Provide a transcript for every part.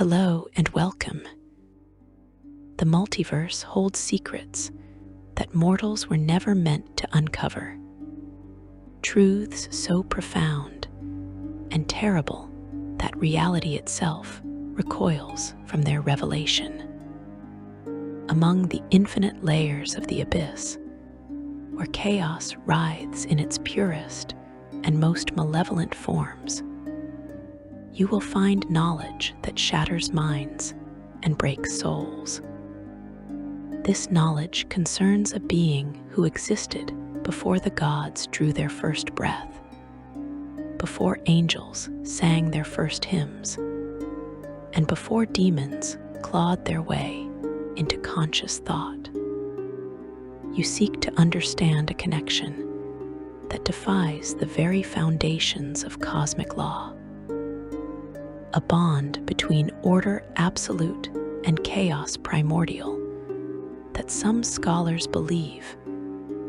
Hello and welcome. The multiverse holds secrets that mortals were never meant to uncover. Truths so profound and terrible that reality itself recoils from their revelation. Among the infinite layers of the abyss, where chaos writhes in its purest and most malevolent forms, you will find knowledge that shatters minds and breaks souls. This knowledge concerns a being who existed before the gods drew their first breath, before angels sang their first hymns, and before demons clawed their way into conscious thought. You seek to understand a connection that defies the very foundations of cosmic law, a bond between order absolute and chaos primordial that some scholars believe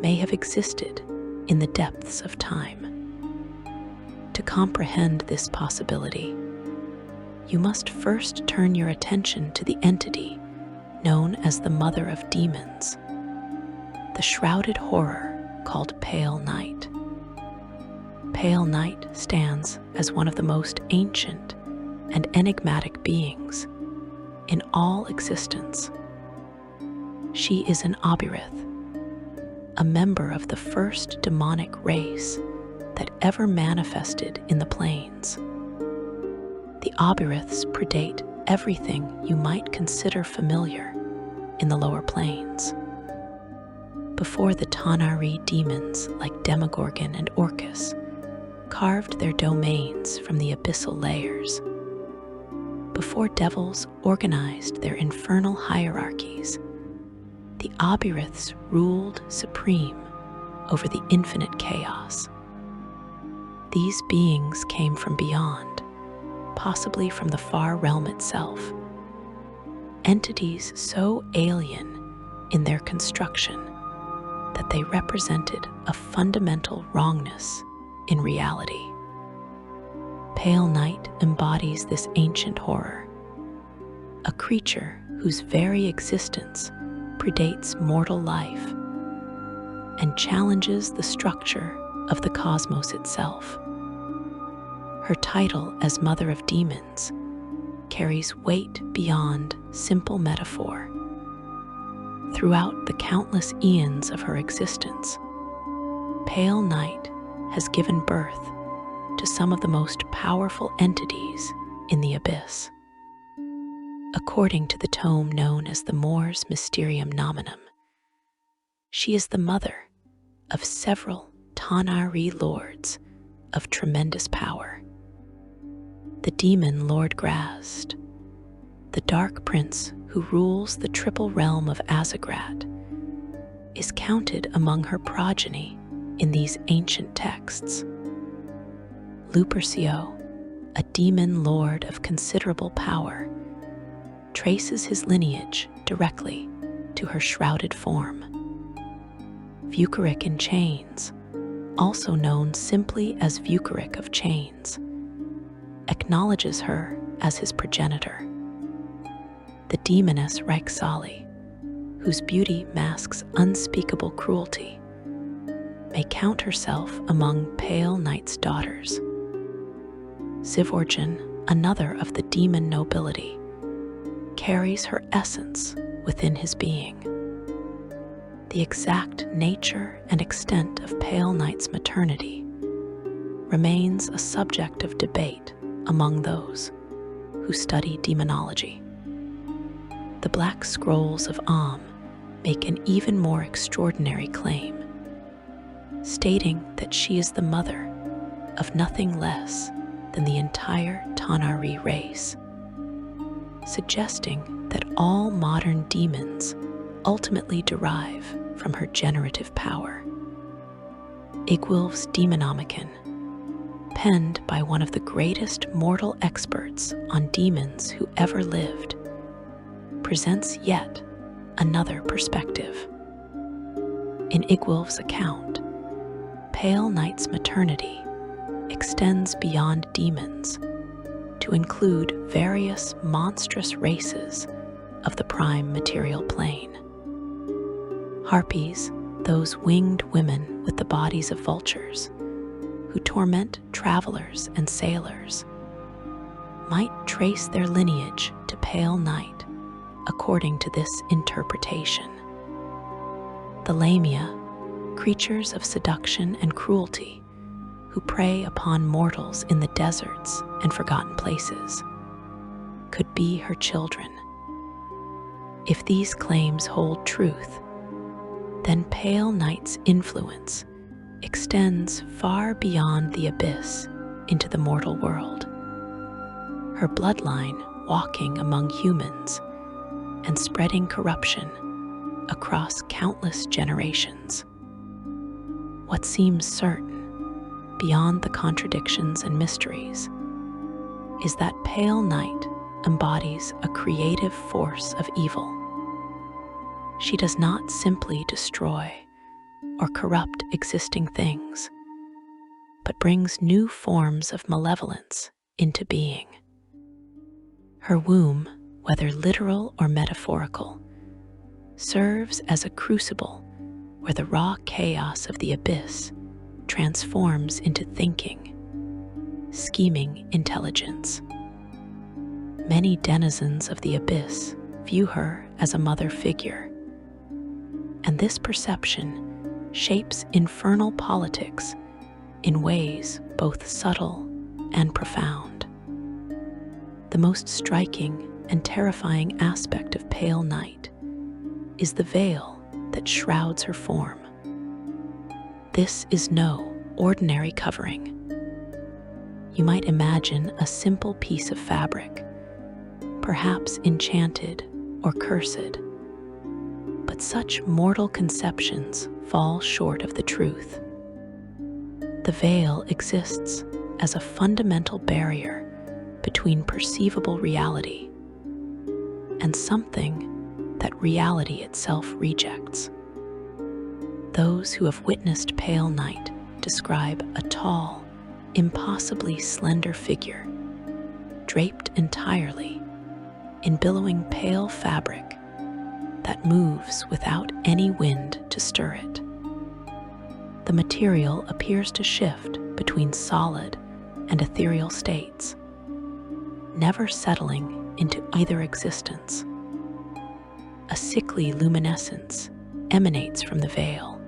may have existed in the depths of time. To comprehend this possibility, you must first turn your attention to the entity known as the Mother of Demons, the shrouded horror called Pale Night. Pale Night stands as one of the most ancient and enigmatic beings in all existence. She is an Obirith, a member of the first demonic race that ever manifested in the plains. The Obiriths predate everything you might consider familiar in the lower planes. Before the Tanar'ri demons like Demogorgon and Orcus carved their domains from the abyssal layers, before devils organized their infernal hierarchies, the Obiriths ruled supreme over the infinite chaos. These beings came from beyond, possibly from the far realm itself, entities so alien in their construction that they represented a fundamental wrongness in reality. Pale Night embodies this ancient horror, a creature whose very existence predates mortal life and challenges the structure of the cosmos itself. Her title as Mother of Demons carries weight beyond simple metaphor. Throughout the countless eons of her existence, Pale Night has given birth to some of the most powerful entities in the abyss. According to the tome known as the Mors Mysterium Nominum, she is the mother of several Tanar'ri lords of tremendous power. The demon Lord Graz'zt, the dark prince who rules the triple realm of Azagrat, is counted among her progeny in these ancient texts. Lupercio, a demon lord of considerable power, traces his lineage directly to her shrouded form. Vucaric in Chains, also known simply as Vucaric of Chains, acknowledges her as his progenitor. The demoness Reconcile, whose beauty masks unspeakable cruelty, may count herself among Pale Night's daughters. Zivorgin, another of the demon nobility, carries her essence within his being. The exact nature and extent of Pale Night's maternity remains a subject of debate among those who study demonology. The Black Scrolls of make an even more extraordinary claim, stating that she is the mother of nothing less than the entire Tanar'ri race, suggesting that all modern demons ultimately derive from her generative power. Igwilf's Demonomicon, penned by one of the greatest mortal experts on demons who ever lived, presents yet another perspective. In Igwilf's account, Pale Night's maternity extends beyond demons to include various monstrous races of the prime material plane. Harpies, those winged women with the bodies of vultures, who torment travelers and sailors, might trace their lineage to Pale Night according to this interpretation. The Lamia, creatures of seduction and cruelty, who prey upon mortals in the deserts and forgotten places, could be her children. If these claims hold truth, then Pale Night's influence extends far beyond the abyss into the mortal world, her bloodline walking among humans and spreading corruption across countless generations. What seems certain, beyond the contradictions and mysteries, is that Pale Night embodies a creative force of evil. She does not simply destroy or corrupt existing things, but brings new forms of malevolence into being. Her womb, whether literal or metaphorical, serves as a crucible where the raw chaos of the abyss transforms into thinking, scheming intelligence. Many denizens of the abyss view her as a mother figure, and this perception shapes infernal politics in ways both subtle and profound. The most striking and terrifying aspect of Pale Night is the veil that shrouds her form. This is no ordinary covering. You might imagine a simple piece of fabric, perhaps enchanted or cursed, but such mortal conceptions fall short of the truth. The veil exists as a fundamental barrier between perceivable reality and something that reality itself rejects. Those who have witnessed Pale Night describe a tall, impossibly slender figure, draped entirely in billowing pale fabric that moves without any wind to stir it. The material appears to shift between solid and ethereal states, never settling into either existence. A sickly luminescence emanates from the veil,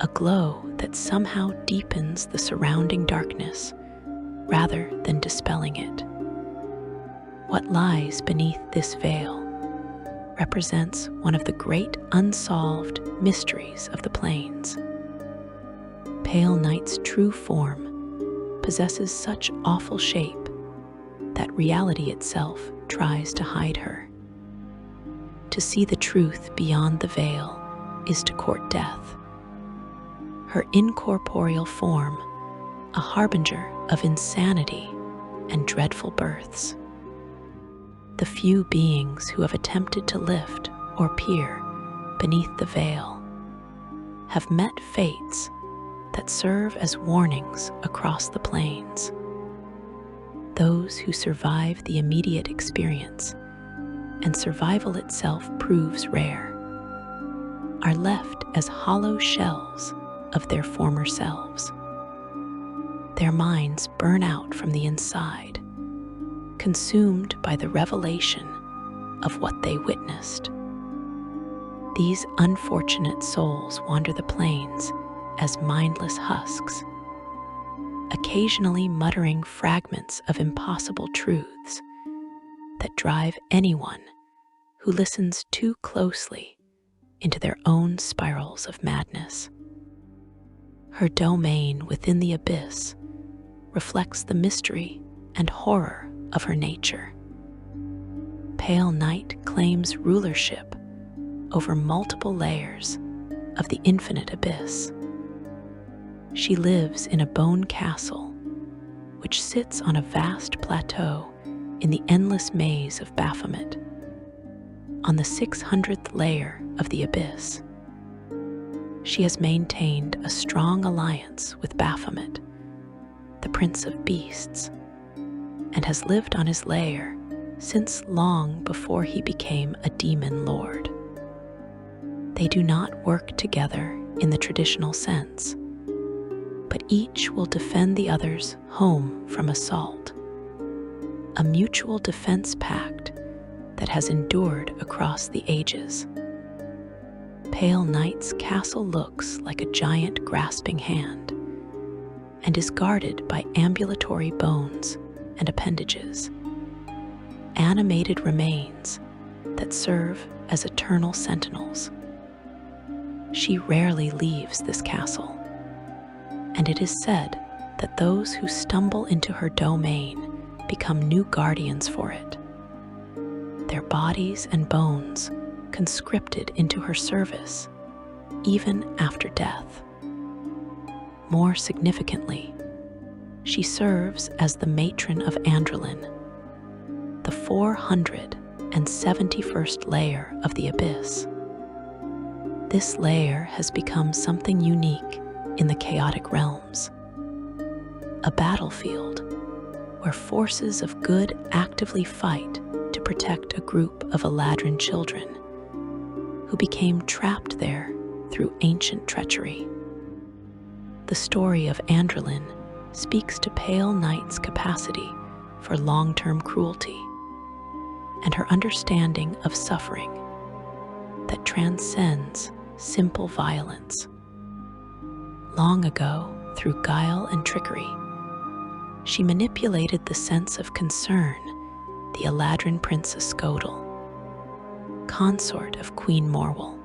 a glow that somehow deepens the surrounding darkness rather than dispelling it. What lies beneath this veil represents one of the great unsolved mysteries of the plains. Pale Night's true form possesses such awful shape that reality itself tries to hide her. To see the truth beyond the veil is to court death. Her incorporeal form, a harbinger of insanity and dreadful births. The few beings who have attempted to lift or peer beneath the veil have met fates that serve as warnings across the plains. Those who survive the immediate experience, and survival itself proves rare, are left as hollow shells of their former selves. Their minds burn out from the inside, consumed by the revelation of what they witnessed. These unfortunate souls wander the plains as mindless husks, occasionally muttering fragments of impossible truths that drive anyone who listens too closely into their own spirals of madness. Her domain within the abyss reflects the mystery and horror of her nature. Pale Night claims rulership over multiple layers of the infinite abyss. She lives in a bone castle, which sits on a vast plateau in the endless maze of Baphomet, on the 600th layer of the abyss. She has maintained a strong alliance with Baphomet, the Prince of Beasts, and has lived on his lair since long before he became a demon lord. They do not work together in the traditional sense, but each will defend the other's home from assault, a mutual defense pact that has endured across the ages. Pale Night's castle looks like a giant grasping hand and is guarded by ambulatory bones and appendages, animated remains that serve as eternal sentinels. She rarely leaves this castle, and it is said that those who stumble into her domain become new guardians for it, their bodies and bones conscripted into her service even after death. More significantly, she serves as the matron of Androlin, the 471st layer of the abyss. This layer has become something unique in the chaotic realms, a battlefield where forces of good actively fight to protect a group of Eladrin children who became trapped there through ancient treachery. The story of Androlin speaks to Pale Night's capacity for long-term cruelty and her understanding of suffering that transcends simple violence. Long ago, through guile and trickery, she manipulated the sense of concern the Eladrin Princess Skodal, consort of Queen Morwell,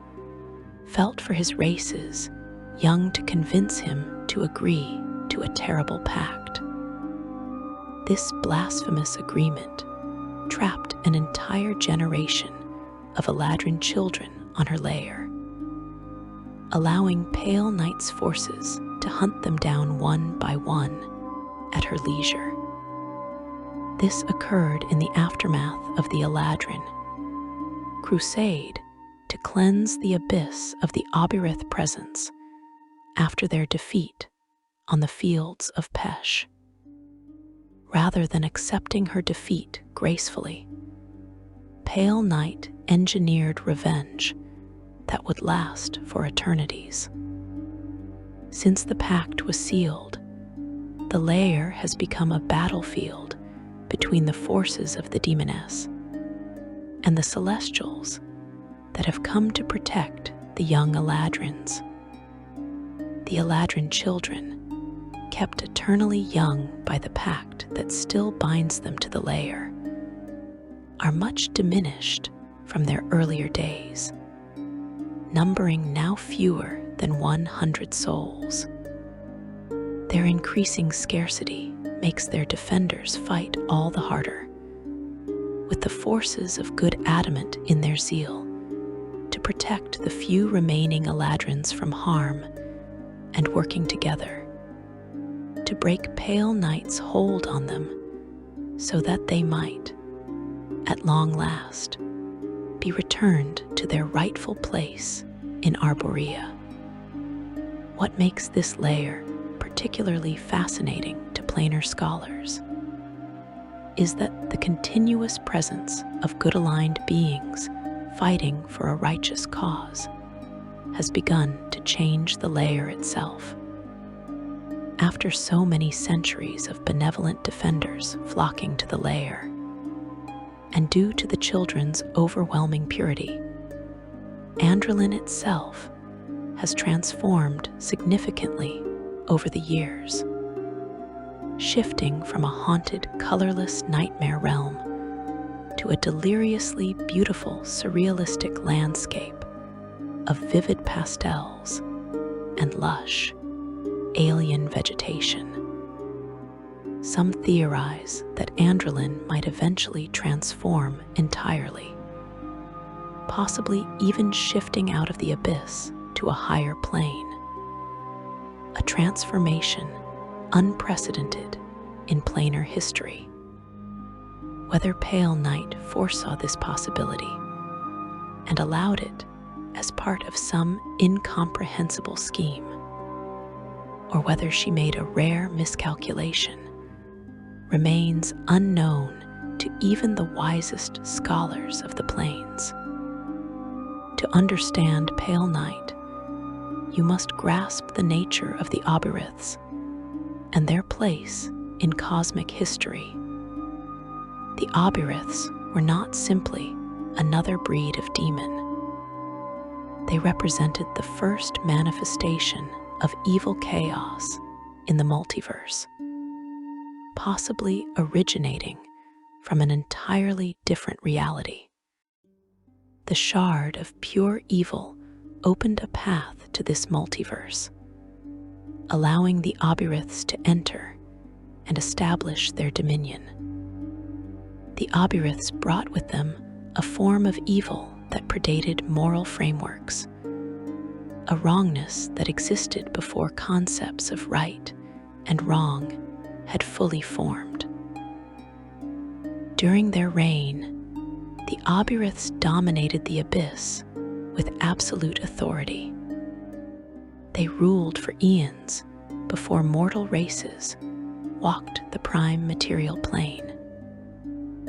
felt for his races, young to convince him to agree to a terrible pact. This blasphemous agreement trapped an entire generation of Eladrin children on her lair, allowing Pale Night's forces to hunt them down one by one at her leisure. This occurred in the aftermath of the Eladrin crusade to cleanse the abyss of the Obirith presence after their defeat on the fields of Pesh. Rather than accepting her defeat gracefully, Pale Night engineered revenge that would last for eternities. Since the pact was sealed, the lair has become a battlefield between the forces of the demoness and the Celestials that have come to protect the young Eladrins. The Eladrin children, kept eternally young by the pact that still binds them to the lair, are much diminished from their earlier days, numbering now fewer than 100 souls. Their increasing scarcity makes their defenders fight all the harder, with the forces of good adamant in their zeal to protect the few remaining Eladrins from harm and working together to break Pale Night's hold on them so that they might, at long last, be returned to their rightful place in Arborea. What makes this layer particularly fascinating to planar scholars is that the continuous presence of good-aligned beings fighting for a righteous cause has begun to change the layer itself. After so many centuries of benevolent defenders flocking to the lair, and due to the children's overwhelming purity, Androlin itself has transformed significantly over the years, shifting from a haunted, colorless nightmare realm to a deliriously beautiful, surrealistic landscape of vivid pastels and lush, alien vegetation. Some theorize that Androlin might eventually transform entirely, possibly even shifting out of the abyss to a higher plane, a transformation unprecedented in planar history. Whether Pale Night foresaw this possibility and allowed it as part of some incomprehensible scheme, or whether she made a rare miscalculation remains unknown to even the wisest scholars of the plains. To understand Pale Night, you must grasp the nature of the Oberiths and their place in cosmic history. The Oberiths were not simply another breed of demon. They represented the first manifestation of evil chaos in the multiverse, possibly originating from an entirely different reality. The shard of pure evil opened a path to this multiverse, allowing the Oberiths to enter and establish their dominion. The Oberiths brought with them a form of evil that predated moral frameworks, a wrongness that existed before concepts of right and wrong had fully formed. During their reign, the Oberiths dominated the abyss with absolute authority. They ruled for eons before mortal races walked the prime material plane,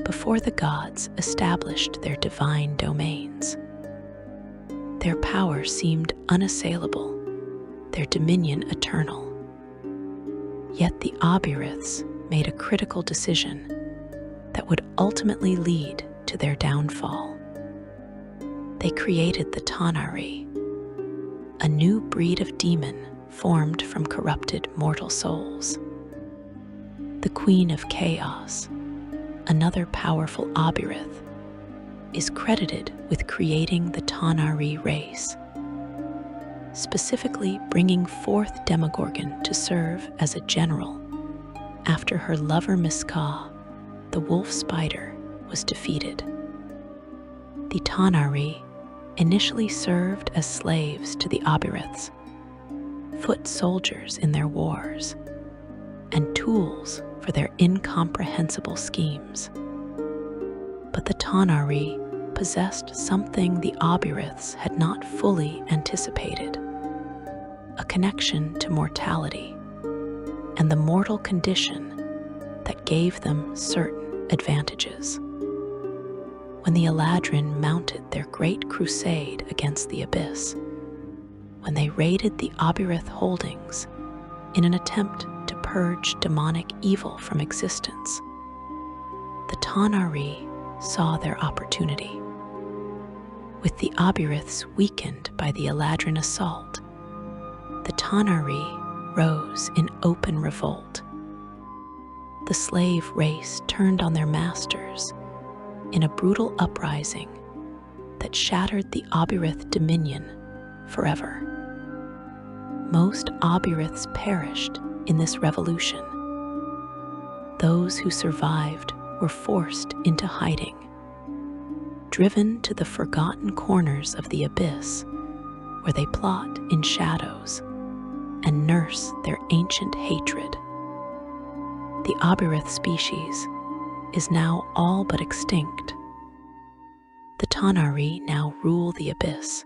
before the gods established their divine domains. Their power seemed unassailable, their dominion eternal. Yet the Oberiths made a critical decision that would ultimately lead to their downfall. They created the Tanari, a new breed of demon formed from corrupted mortal souls. The Queen of Chaos, another powerful Oberith, is credited with creating the Tanari race, specifically bringing forth Demogorgon to serve as a general after her lover Miska, the wolf spider, was defeated. The Tanari initially served as slaves to the Oberiths, foot soldiers in their wars, and tools for their incomprehensible schemes. But the Tanari possessed something the Oberiths had not fully anticipated: a connection to mortality and the mortal condition that gave them certain advantages. When the Eladrin mounted their great crusade against the abyss, when they raided the Oberith holdings in an attempt to purge demonic evil from existence, the Tanari saw their opportunity. With the Oberiths weakened by the Eladrin assault, the Tanari rose in open revolt. The slave race turned on their masters in a brutal uprising that shattered the Oberith dominion forever. Most Oberiths perished in this revolution. Those who survived were forced into hiding, driven to the forgotten corners of the abyss where they plot in shadows and nurse their ancient hatred. The Oberith species is now all but extinct. The Tanari now rule the abyss,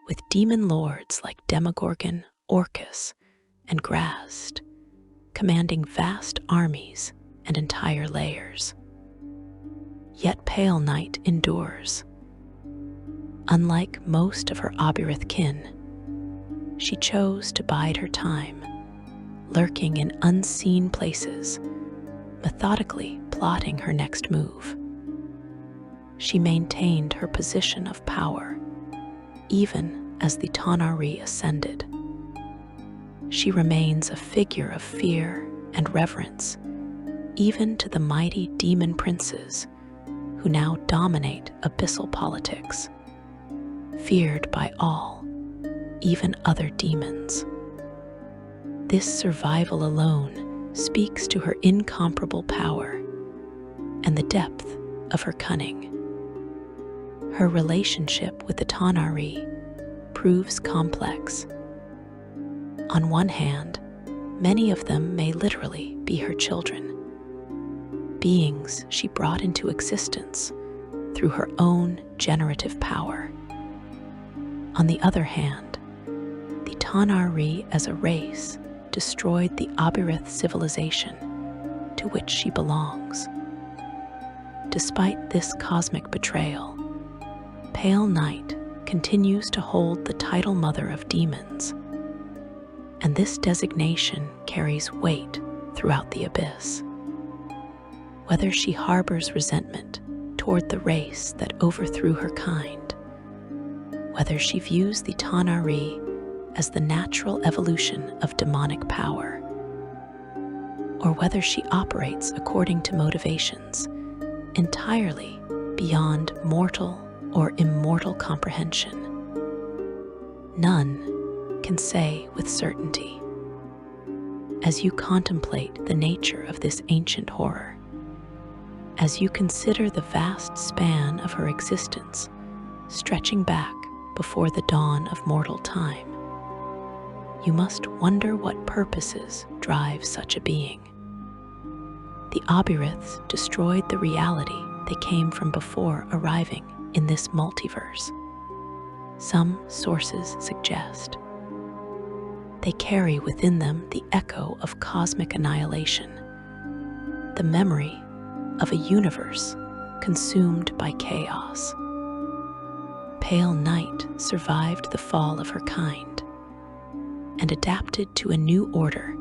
with demon lords like Demogorgon, Orcus, and Graz'zt commanding vast armies and entire layers. Yet Pale Night endures. Unlike most of her Oberith kin, she chose to bide her time, lurking in unseen places, methodically plotting her next move. She maintained her position of power, even as the Tanari ascended. She remains a figure of fear and reverence, even to the mighty demon princes who now dominate abyssal politics, feared by all, even other demons. This survival alone speaks to her incomparable power and the depth of her cunning. Her relationship with the Tanari proves complex. On one hand, many of them may literally be her children, beings she brought into existence through her own generative power. On the other hand, the Tanari as a race destroyed the Oberith civilization to to which she belongs. Despite this cosmic betrayal, Pale Night continues to hold the title Mother of Demons, and this designation carries weight throughout the abyss. Whether she harbors resentment toward the race that overthrew her kind, whether she views the Tanari as the natural evolution of demonic power, or whether she operates according to motivations entirely beyond mortal or immortal comprehension, none can say with certainty. As you contemplate the nature of this ancient horror, as you consider the vast span of her existence stretching back before the dawn of mortal time, you must wonder what purposes drive such a being. The Obiriths destroyed the reality they came from before arriving in this multiverse. Some sources suggest they carry within them the echo of cosmic annihilation, the memory of a universe consumed by chaos. Pale Night survived the fall of her kind and adapted to a new order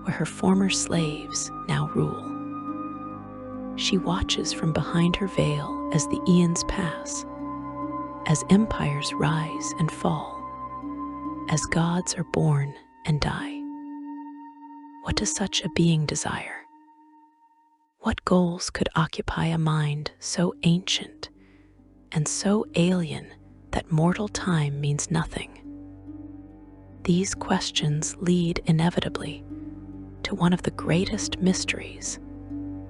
where her former slaves now rule. She watches from behind her veil as the eons pass, as empires rise and fall, as gods are born and die. What does such a being desire? What goals could occupy a mind so ancient and so alien that mortal time means nothing? These questions lead inevitably to one of the greatest mysteries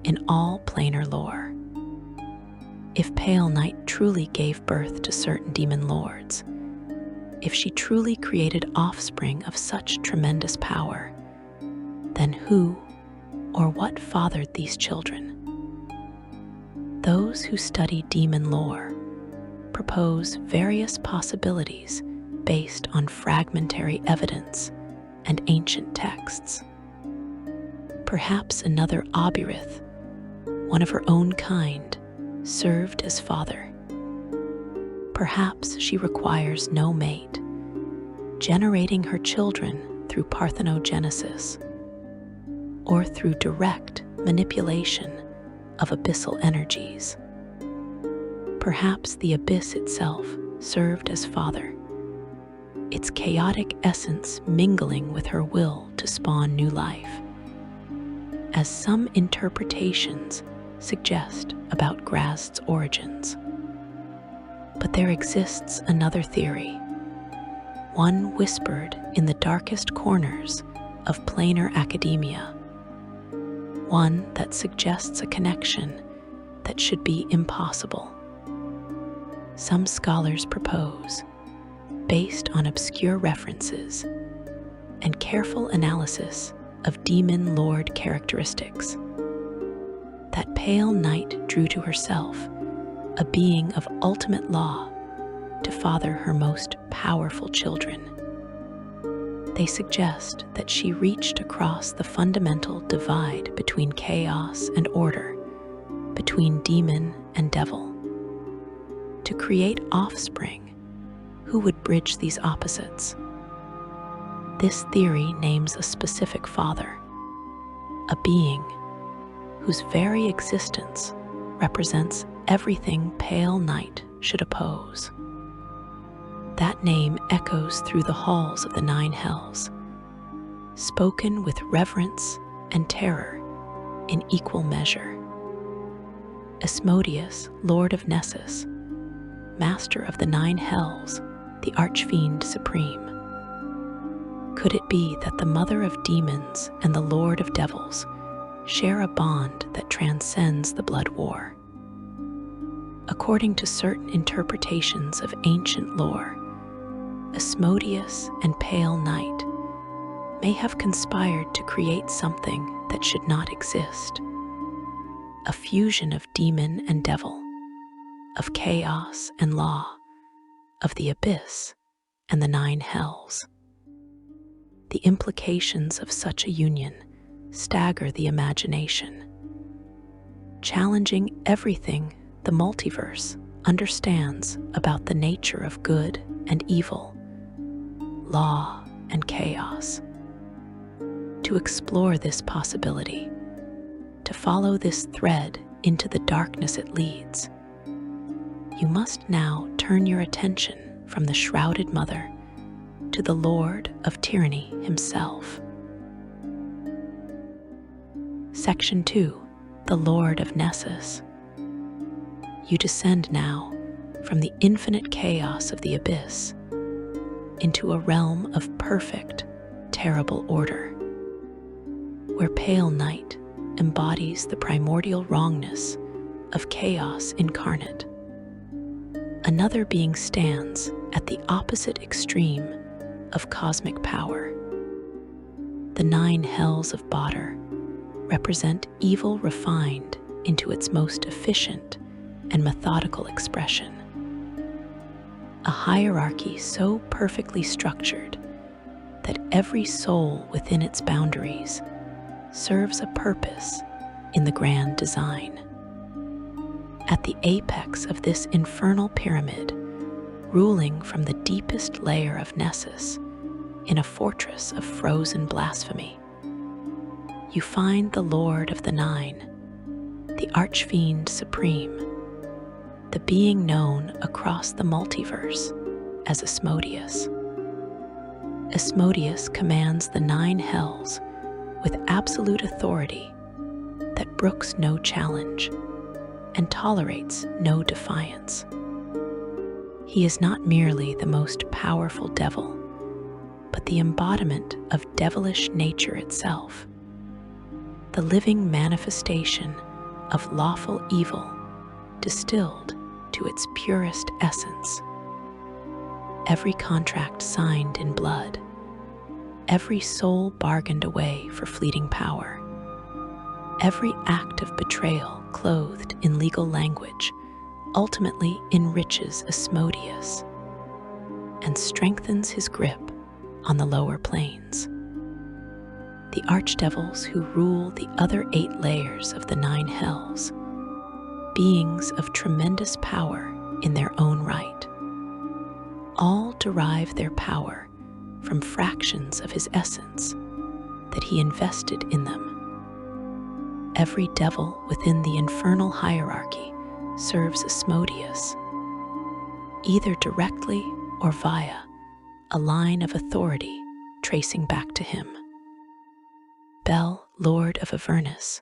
in all planar lore. If Pale Night truly gave birth to certain demon lords, if she truly created offspring of such tremendous power, then who or what fathered these children? Those who study demon lore propose various possibilities based on fragmentary evidence and ancient texts. Perhaps another Obirith, one of her own kind, served as father. Perhaps she requires no mate, generating her children through parthenogenesis or through direct manipulation of abyssal energies. Perhaps the abyss itself served as father, its chaotic essence mingling with her will to spawn new life, as some interpretations suggest about Graz'zt's origins. But there exists another theory, one whispered in the darkest corners of planar academia, one that suggests a connection that should be impossible. Some scholars propose, based on obscure references and careful analysis of demon lord characteristics, that Pale Night drew to herself a being of ultimate law to father her most powerful children. They suggest that she reached across the fundamental divide between chaos and order, between demon and devil, to create offspring who would bridge these opposites. This theory names a specific father, a being whose very existence represents everything Pale Night should oppose. That name echoes through the halls of the 9 hells, spoken with reverence and terror in equal measure. Asmodeus, Lord of Nessus, master of the 9 hells, the Archfiend Supreme. Could it be that the mother of demons and the Lord of devils share a bond that transcends the blood war? According to certain interpretations of ancient lore, Asmodeus and Pale Night may have conspired to create something that should not exist, a fusion of demon and devil, of chaos and law, of the abyss and the 9 hells. The implications of such a union stagger the imagination, challenging everything the multiverse understands about the nature of good and evil, law and chaos. To explore this possibility, to follow this thread into the darkness it leads, you must now turn your attention from the shrouded mother to the Lord of Tyranny himself. Section 2. The Lord of Nessus. You descend now from the infinite chaos of the abyss into a realm of perfect, terrible order, where pale night embodies the primordial wrongness of chaos incarnate. Another being stands at the opposite extreme of cosmic power. The 9 hells of Badr represent evil refined into its most efficient and methodical expression. A hierarchy so perfectly structured that every soul within its boundaries serves a purpose in the grand design. At the apex of this infernal pyramid, ruling from the deepest layer of Nessus in a fortress of frozen blasphemy, you find the Lord of the Nine, the Archfiend Supreme, the being known across the multiverse as Asmodeus. Asmodeus commands the 9 hells with absolute authority that brooks no challenge and tolerates no defiance. He is not merely the most powerful devil, but the embodiment of devilish nature itself, the living manifestation of lawful evil distilled to its purest essence. Every contract signed in blood, every soul bargained away for fleeting power, every act of betrayal clothed in legal language ultimately enriches Asmodeus and strengthens his grip on the lower planes. The archdevils who rule the other 8 layers of the 9 hells, beings of tremendous power in their own right, all derive their power from fractions of his essence that he invested in them. Every devil within the infernal hierarchy serves Asmodeus, either directly or via a line of authority tracing back to him. Bel, Lord of Avernus,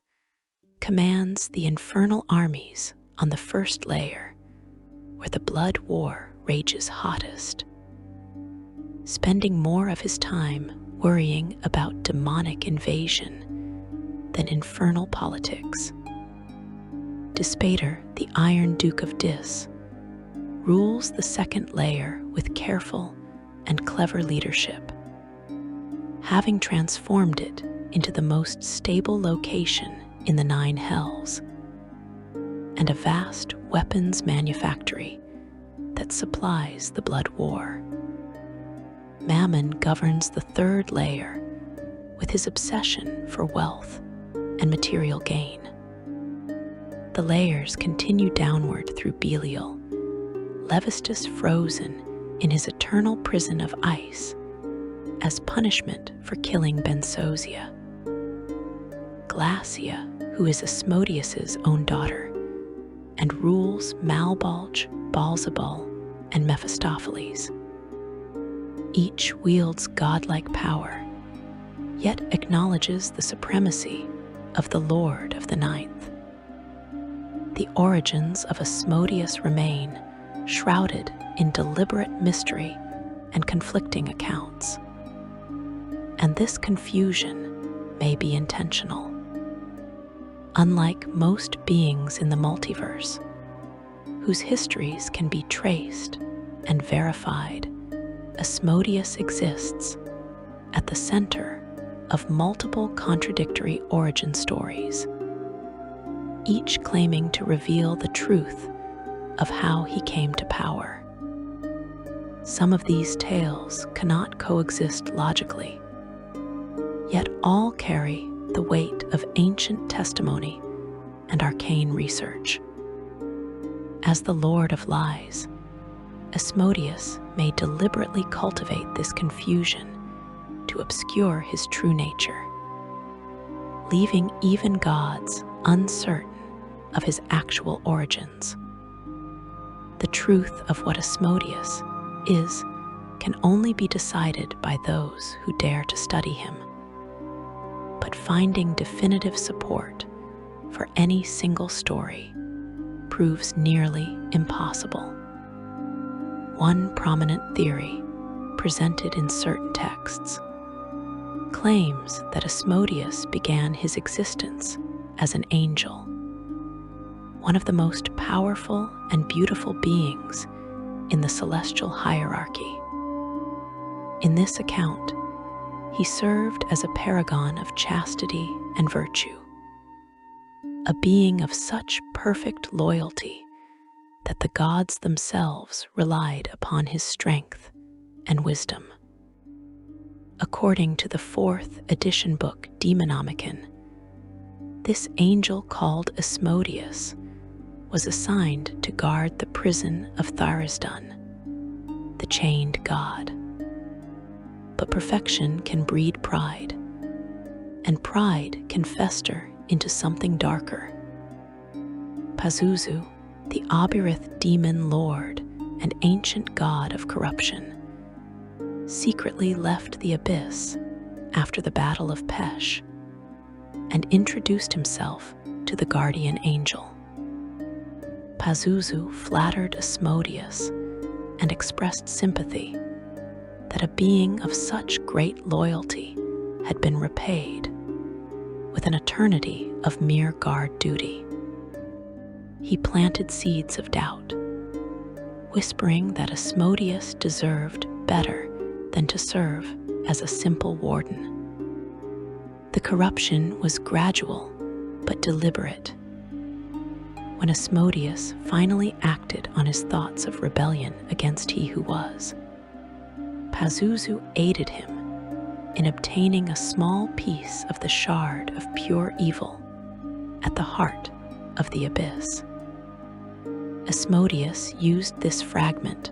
commands the infernal armies on the first layer, where the blood war rages hottest, spending more of his time worrying about demonic invasion than infernal politics. Dispater, the Iron Duke of Dis, rules the second layer with careful and clever leadership, having transformed it into the most stable location in the 9 hells, and a vast weapons manufactory that supplies the blood war. Mammon governs the third layer with his obsession for wealth and material gain. The layers continue downward through Belial, Levistus frozen in his eternal prison of ice as punishment for killing Bensosia. Glacia, who is Asmodeus's own daughter, and rules Malbolge, Balzabul, and Mephistopheles. Each wields godlike power, yet acknowledges the supremacy of the Lord of the Ninth. The origins of Asmodeus remain shrouded in deliberate mystery and conflicting accounts. And this confusion may be intentional. Unlike most beings in the multiverse, whose histories can be traced and verified, Asmodeus exists at the center of multiple contradictory origin stories, each claiming to reveal the truth of how he came to power. Some of these tales cannot coexist logically, yet all carry the weight of ancient testimony and arcane research. As the Lord of Lies, Asmodeus may deliberately cultivate this confusion to obscure his true nature, leaving even gods uncertain of his actual origins. The truth of what Asmodeus is can only be decided by those who dare to study him. But finding definitive support for any single story proves nearly impossible. One prominent theory, presented in certain texts, claims that Asmodeus began his existence as an angel, one of the most powerful and beautiful beings in the celestial hierarchy. In this account, he served as a paragon of chastity and virtue, a being of such perfect loyalty that the gods themselves relied upon his strength and wisdom. According to the 4th edition book Daemonomicon, this angel called Asmodeus was assigned to guard the prison of Tharizdun, the chained god. But perfection can breed pride, and pride can fester into something darker. Pazuzu, the Obirith demon lord and ancient god of corruption, secretly left the abyss after the Battle of Pesh and introduced himself to the guardian angel. Pazuzu flattered Asmodeus and expressed sympathy that a being of such great loyalty had been repaid with an eternity of mere guard duty. He planted seeds of doubt, whispering that Asmodeus deserved better than to serve as a simple warden. The corruption was gradual but deliberate. When Asmodeus finally acted on his thoughts of rebellion against he who was, Pazuzu aided him in obtaining a small piece of the shard of pure evil at the heart of the abyss. Asmodeus used this fragment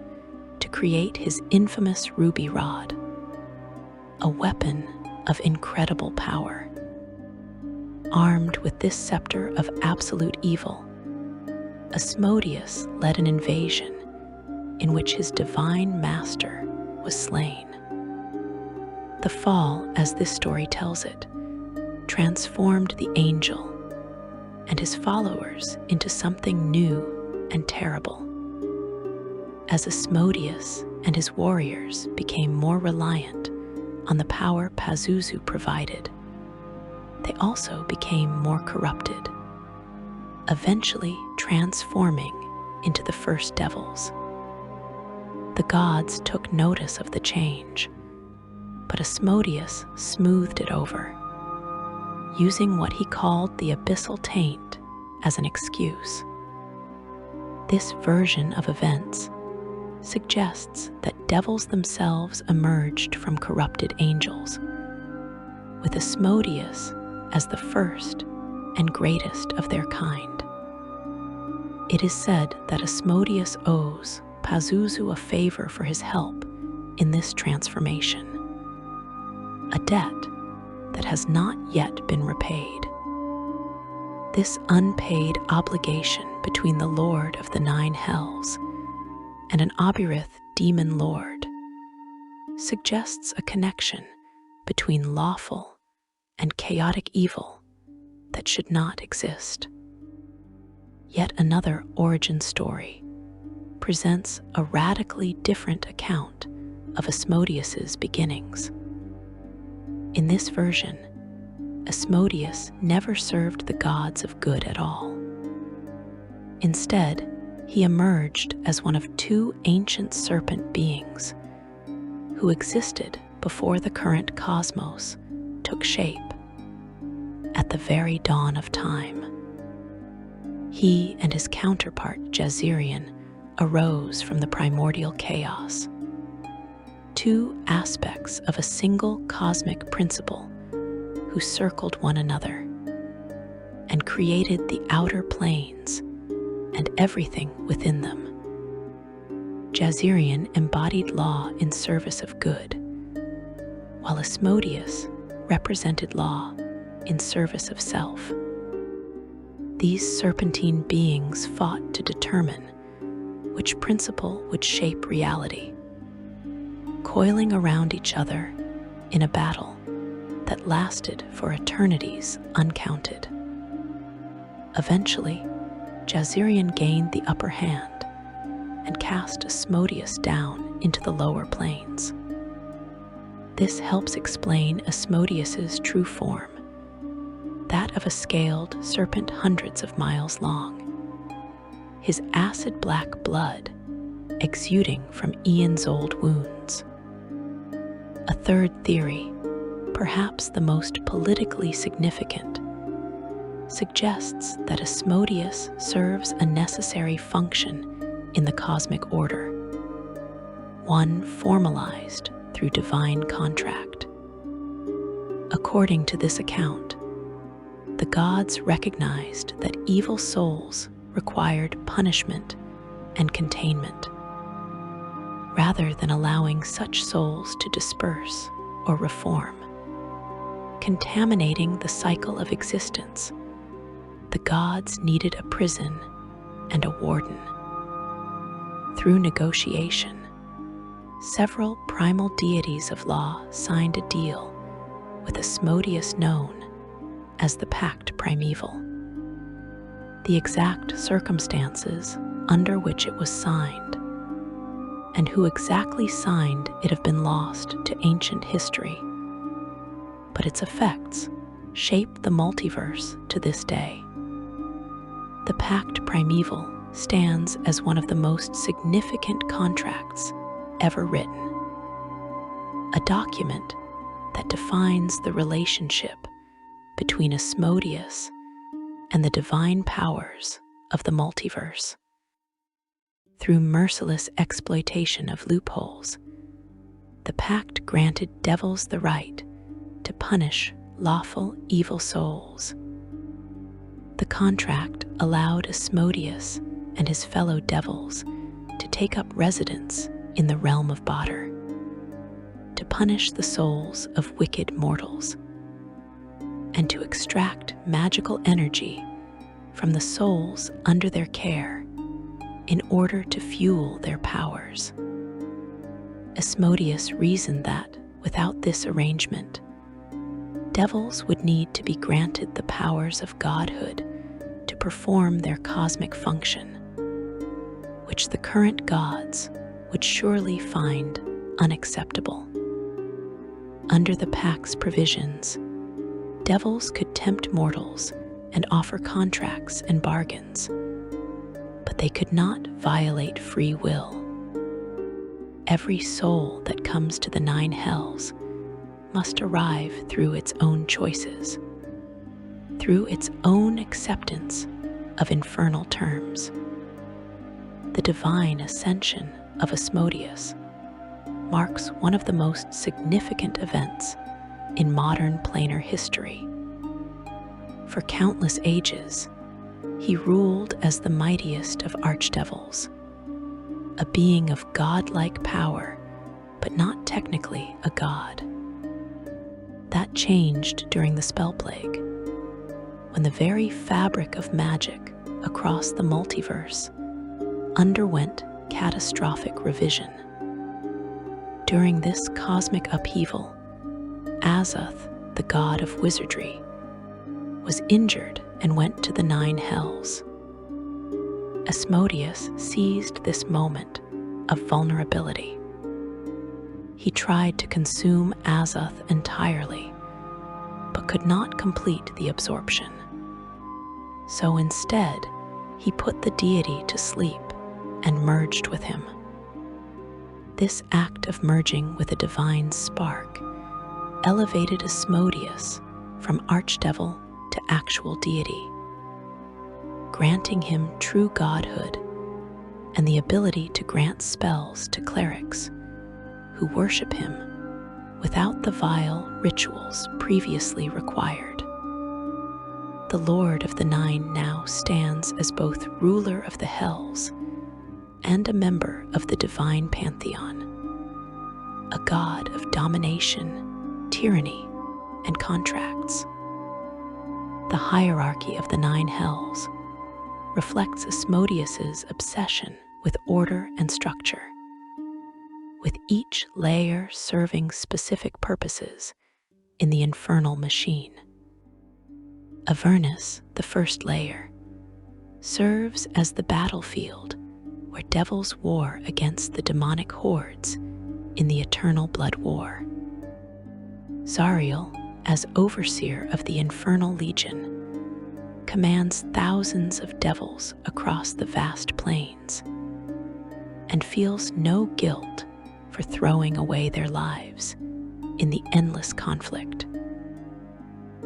to create his infamous ruby rod, a weapon of incredible power. Armed with this scepter of absolute evil, Asmodeus led an invasion in which his divine master was slain. The fall, as this story tells it, transformed the angel and his followers into something new and terrible. As Asmodeus and his warriors became more reliant on the power Pazuzu provided, they also became more corrupted, eventually transforming into the first devils. The gods took notice of the change, but Asmodeus smoothed it over, using what he called the abyssal taint as an excuse. This version of events suggests that devils themselves emerged from corrupted angels, with Asmodeus as the first and greatest of their kind. It is said that Asmodeus owes Pazuzu a favor for his help in this transformation, a debt that has not yet been repaid. This unpaid obligation between the Lord of the Nine Hells and an Obirith demon lord suggests a connection between lawful and chaotic evil that should not exist. Yet another origin story presents a radically different account of Asmodeus's beginnings. In this version, Asmodeus never served the gods of good at all. Instead, he emerged as one of two ancient serpent beings who existed before the current cosmos took shape at the very dawn of time. He and his counterpart Jazirian arose from the primordial chaos, two aspects of a single cosmic principle who circled one another and created the outer planes and everything within them. Graz'zt embodied law in service of good, while Asmodeus represented law in service of self. These serpentine beings fought to determine which principle would shape reality, coiling around each other in a battle that lasted for eternities uncounted. Eventually, Graz'zt gained the upper hand and cast Asmodeus down into the lower planes. This helps explain Asmodeus's true form, that of a scaled serpent hundreds of miles long, his acid-black blood exuding from eons-old wounds. A third theory, perhaps the most politically significant, suggests that Asmodeus serves a necessary function in the cosmic order, one formalized through divine contract. According to this account, the gods recognized that evil souls required punishment and containment, rather than allowing such souls to disperse or reform. Contaminating the cycle of existence, the gods needed a prison and a warden. Through negotiation, several primal deities of law signed a deal with Asmodeus known as the Pact Primeval. The exact circumstances under which it was signed and who exactly signed it have been lost to ancient history, but its effects shape the multiverse to this day. The Pact Primeval stands as one of the most significant contracts ever written, a document that defines the relationship between Asmodeus and the divine powers of the multiverse. Through merciless exploitation of loopholes, the pact granted devils the right to punish lawful evil souls. The contract allowed Asmodeus and his fellow devils to take up residence in the realm of Badr, to punish the souls of wicked mortals, and to extract magical energy from the souls under their care in order to fuel their powers. Asmodeus reasoned that, without this arrangement, devils would need to be granted the powers of godhood to perform their cosmic function, which the current gods would surely find unacceptable. Under the Pact's provisions, devils could tempt mortals and offer contracts and bargains, but they could not violate free will. Every soul that comes to the 9 hells must arrive through its own choices, through its own acceptance of infernal terms. The divine ascension of Asmodeus marks one of the most significant events in modern planar history. For countless ages, he ruled as the mightiest of archdevils, a being of godlike power, but not technically a god. That changed during the Spell Plague, when the very fabric of magic across the multiverse underwent catastrophic revision. During this cosmic upheaval, Graz'zt, the god of wizardry, was injured and went to the 9 hells. Asmodeus seized this moment of vulnerability. He tried to consume Graz'zt entirely, but could not complete the absorption. So instead, he put the deity to sleep and merged with him. This act of merging with a divine spark elevated Asmodeus from archdevil to actual deity, granting him true godhood and the ability to grant spells to clerics who worship him without the vile rituals previously required. The Lord of the Nine now stands as both ruler of the hells and a member of the divine pantheon, a god of domination, tyranny, and contracts. The hierarchy of the nine hells reflects Asmodeus's obsession with order and structure, with each layer serving specific purposes in the infernal machine. Avernus, the first layer, serves as the battlefield where devils war against the demonic hordes in the eternal blood war. Zariel, as overseer of the infernal legion, commands thousands of devils across the vast plains and feels no guilt for throwing away their lives in the endless conflict.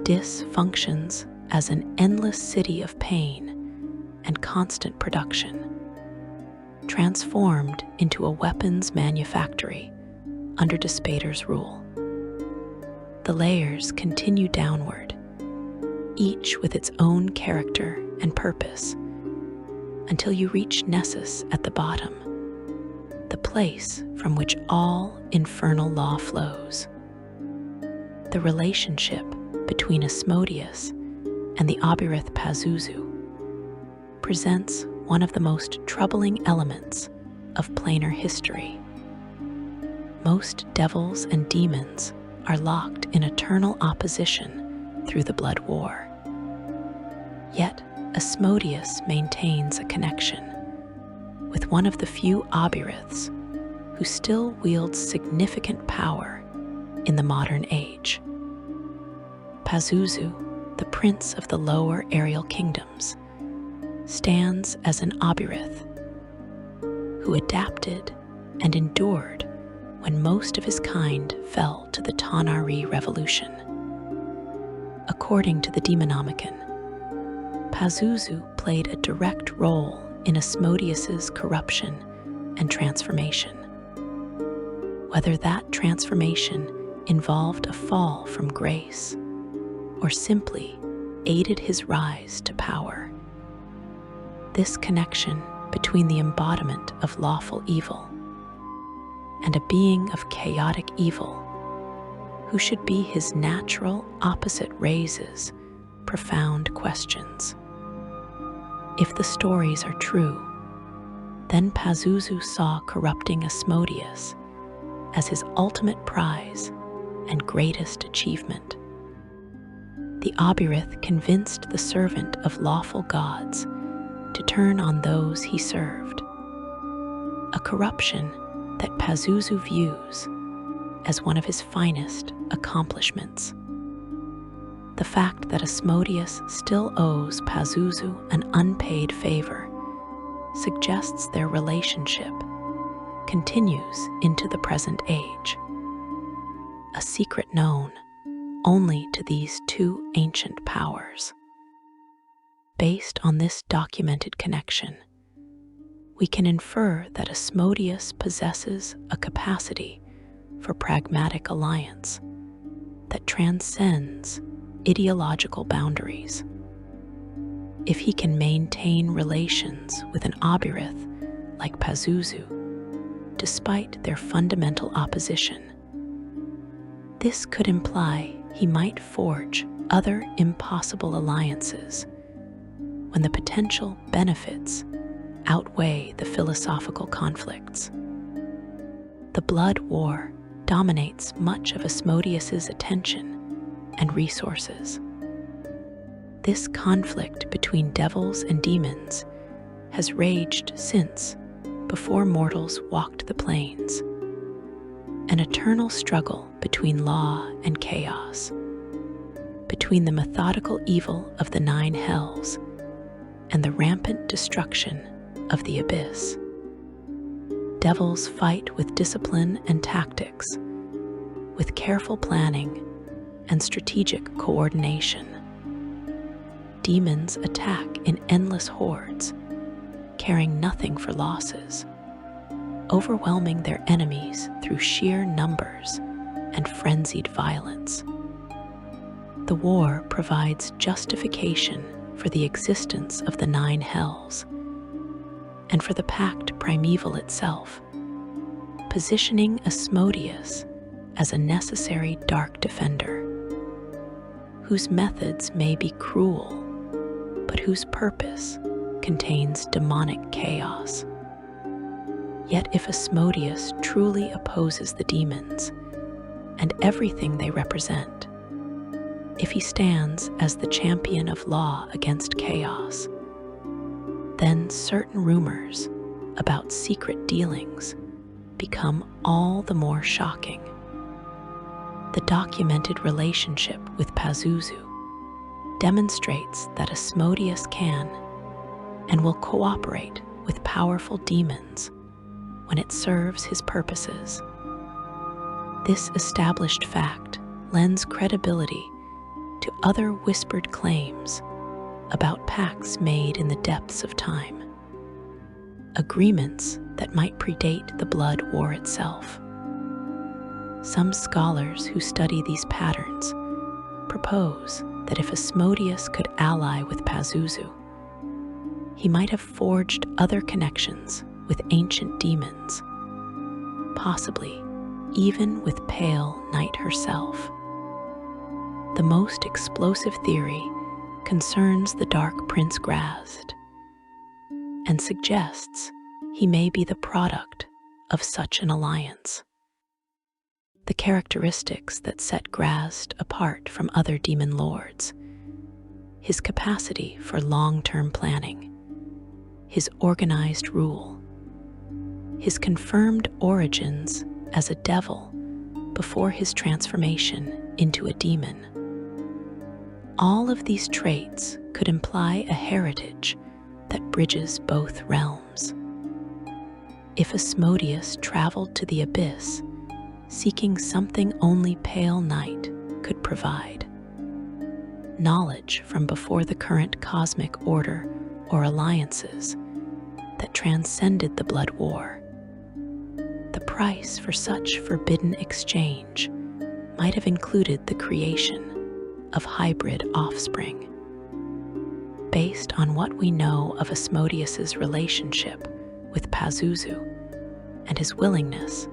Dis functions as an endless city of pain and constant production, transformed into a weapons manufactory under Despater's rule. The layers continue downward, each with its own character and purpose, until you reach Nessus at the bottom, the place from which all infernal law flows. The relationship between Asmodeus and the Obirith Pazuzu presents one of the most troubling elements of planar history. Most devils and demons are locked in eternal opposition through the blood war. Yet Asmodeus maintains a connection with one of the few Obiriths who still wields significant power in the modern age. Pazuzu, the prince of the lower aerial kingdoms, stands as an Obirith who adapted and endured when most of his kind fell to the Tanari revolution. According to the Demonomicon, Pazuzu played a direct role in Asmodeus's corruption and transformation. Whether that transformation involved a fall from grace or simply aided his rise to power, this connection between the embodiment of lawful evil and a being of chaotic evil who should be his natural opposite raises profound questions. If the stories are true, then Pazuzu saw corrupting Asmodeus as his ultimate prize and greatest achievement. The Obirith convinced the servant of lawful gods to turn on those he served, a corruption that Pazuzu views as one of his finest accomplishments. The fact that Asmodeus still owes Pazuzu an unpaid favor suggests their relationship continues into the present age, a secret known only to these two ancient powers. Based on this documented connection, we can infer that Asmodeus possesses a capacity for pragmatic alliance that transcends ideological boundaries. If he can maintain relations with an Obirith like Pazuzu, despite their fundamental opposition, this could imply he might forge other impossible alliances when the potential benefits outweigh the philosophical conflicts. The blood war dominates much of Asmodeus's attention and resources. This conflict between devils and demons has raged since before mortals walked the plains, an eternal struggle between law and chaos, between the methodical evil of the nine hells and the rampant destruction of the abyss. Devils fight with discipline and tactics, with careful planning and strategic coordination. Demons attack in endless hordes, caring nothing for losses, overwhelming their enemies through sheer numbers and frenzied violence. The war provides justification for the existence of the 9 hells and for the pact primeval itself, positioning Asmodeus as a necessary dark defender, whose methods may be cruel, but whose purpose contains demonic chaos. Yet if Asmodeus truly opposes the demons and everything they represent, if he stands as the champion of law against chaos, then certain rumors about secret dealings become all the more shocking. The documented relationship with Pazuzu demonstrates that Asmodeus can and will cooperate with powerful demons when it serves his purposes. This established fact lends credibility to other whispered claims about pacts made in the depths of time, agreements that might predate the Blood War itself. Some scholars who study these patterns propose that if Asmodeus could ally with Pazuzu, he might have forged other connections with ancient demons, possibly even with Pale Night herself. The most explosive theory concerns the Dark Prince Graz'zt and suggests he may be the product of such an alliance. The characteristics that set Graz'zt apart from other demon lords: his capacity for long-term planning, his organized rule, his confirmed origins as a devil before his transformation into a demon. All of these traits could imply a heritage that bridges both realms. If Asmodeus traveled to the abyss, seeking something only Pale Night could provide, knowledge from before the current cosmic order or alliances that transcended the Blood War, the price for such forbidden exchange might have included the creation of hybrid offspring. Based on what we know of Asmodeus's relationship with Pazuzu and his willingness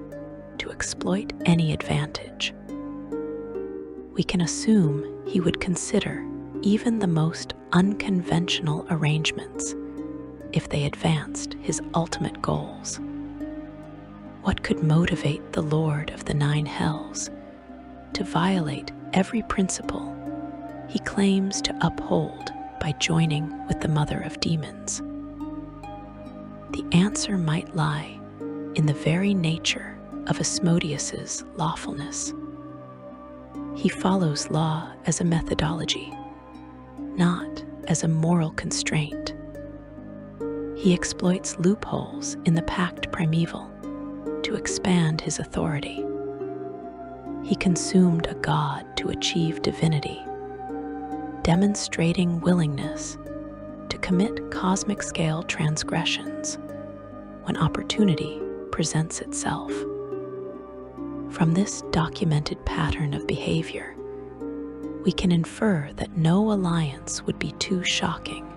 to exploit any advantage, we can assume he would consider even the most unconventional arrangements if they advanced his ultimate goals. What could motivate the Lord of the 9 hells to violate every principle he claims to uphold by joining with the Mother of Demons? The answer might lie in the very nature of Asmodeus's lawfulness. He follows law as a methodology, not as a moral constraint. He exploits loopholes in the pact primeval to expand his authority. He consumed a god to achieve divinity, demonstrating willingness to commit cosmic-scale transgressions when opportunity presents itself. From this documented pattern of behavior, we can infer that no alliance would be too shocking,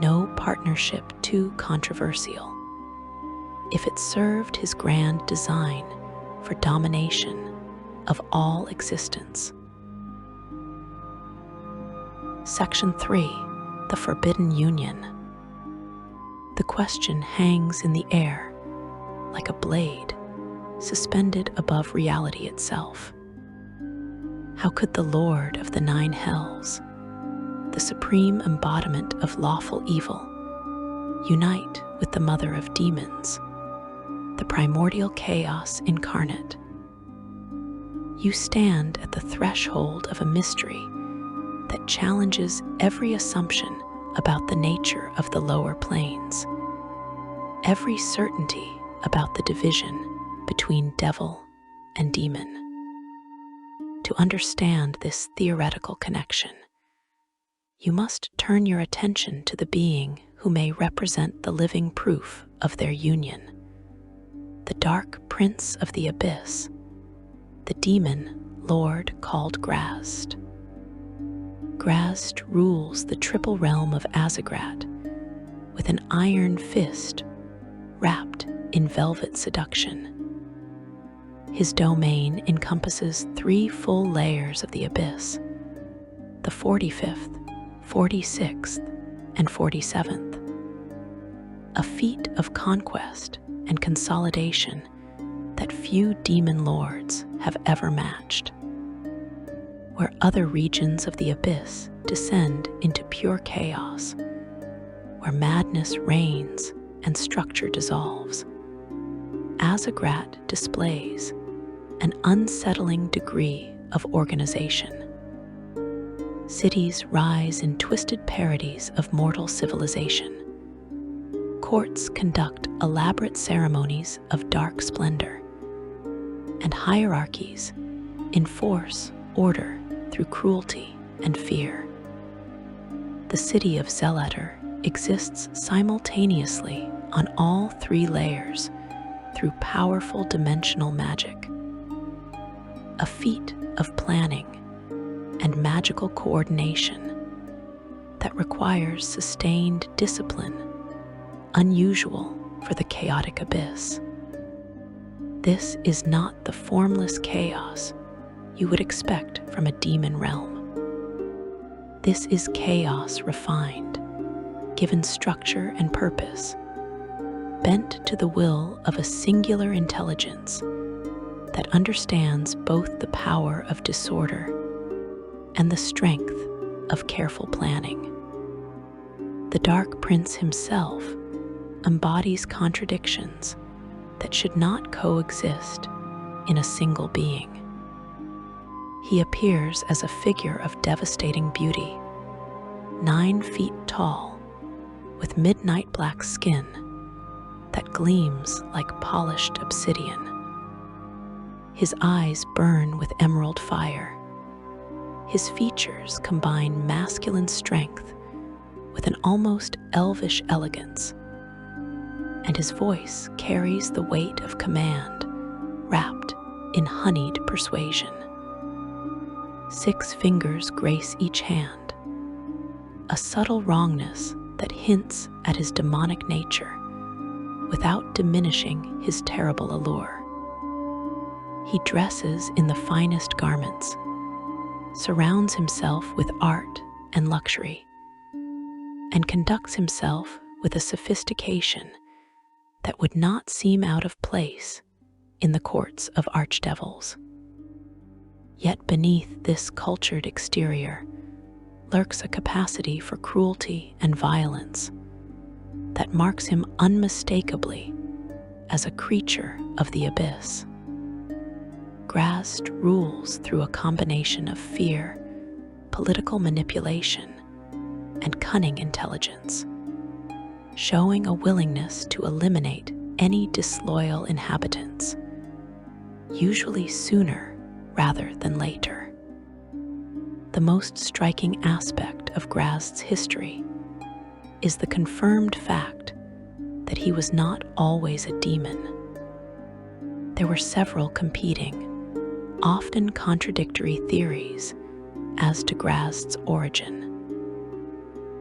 no partnership too controversial, if it served his grand design for domination of all existence. Section 3. The Forbidden Union. The question hangs in the air like a blade suspended above reality itself. How could the Lord of the 9 hells, the supreme embodiment of lawful evil, unite with the Mother of Demons, the primordial chaos incarnate? You stand at the threshold of a mystery that challenges every assumption about the nature of the lower planes, every certainty about the division between devil and demon. To understand this theoretical connection, you must turn your attention to the being who may represent the living proof of their union, the Dark Prince of the Abyss, the demon lord called Graz'zt. Graz'zt rules the triple realm of Azagrat with an iron fist wrapped in velvet seduction. His domain encompasses 3 full layers of the abyss, the 45th, 46th, and 47th, a feat of conquest and consolidation that few demon lords have ever matched. Where other regions of the abyss descend into pure chaos, where madness reigns and structure dissolves, Azagrat displays an unsettling degree of organization. Cities rise in twisted parodies of mortal civilization. Courts conduct elaborate ceremonies of dark splendor, and hierarchies enforce order through cruelty and fear. The city of Zelator exists simultaneously on all 3 layers through powerful dimensional magic, a feat of planning and magical coordination that requires sustained discipline, unusual for the chaotic abyss. This is not the formless chaos you would expect from a demon realm. This is chaos refined, given structure and purpose, bent to the will of a singular intelligence that understands both the power of disorder and the strength of careful planning. The Dark Prince himself embodies contradictions that should not coexist in a single being. He appears as a figure of devastating beauty, 9 feet tall, with midnight black skin that gleams like polished obsidian. His eyes burn with emerald fire. His features combine masculine strength with an almost elvish elegance, and his voice carries the weight of command wrapped in honeyed persuasion. 6 fingers grace each hand, a subtle wrongness that hints at his demonic nature without diminishing his terrible allure. He dresses in the finest garments, surrounds himself with art and luxury, and conducts himself with a sophistication that would not seem out of place in the courts of archdevils. Yet beneath this cultured exterior lurks a capacity for cruelty and violence that marks him unmistakably as a creature of the abyss. Graz'zt rules through a combination of fear, political manipulation, and cunning intelligence, showing a willingness to eliminate any disloyal inhabitants, usually sooner rather than later. The most striking aspect of Graz'zt's history is the confirmed fact that he was not always a demon. There were several competing, often contradictory theories as to Graz'zt's origin,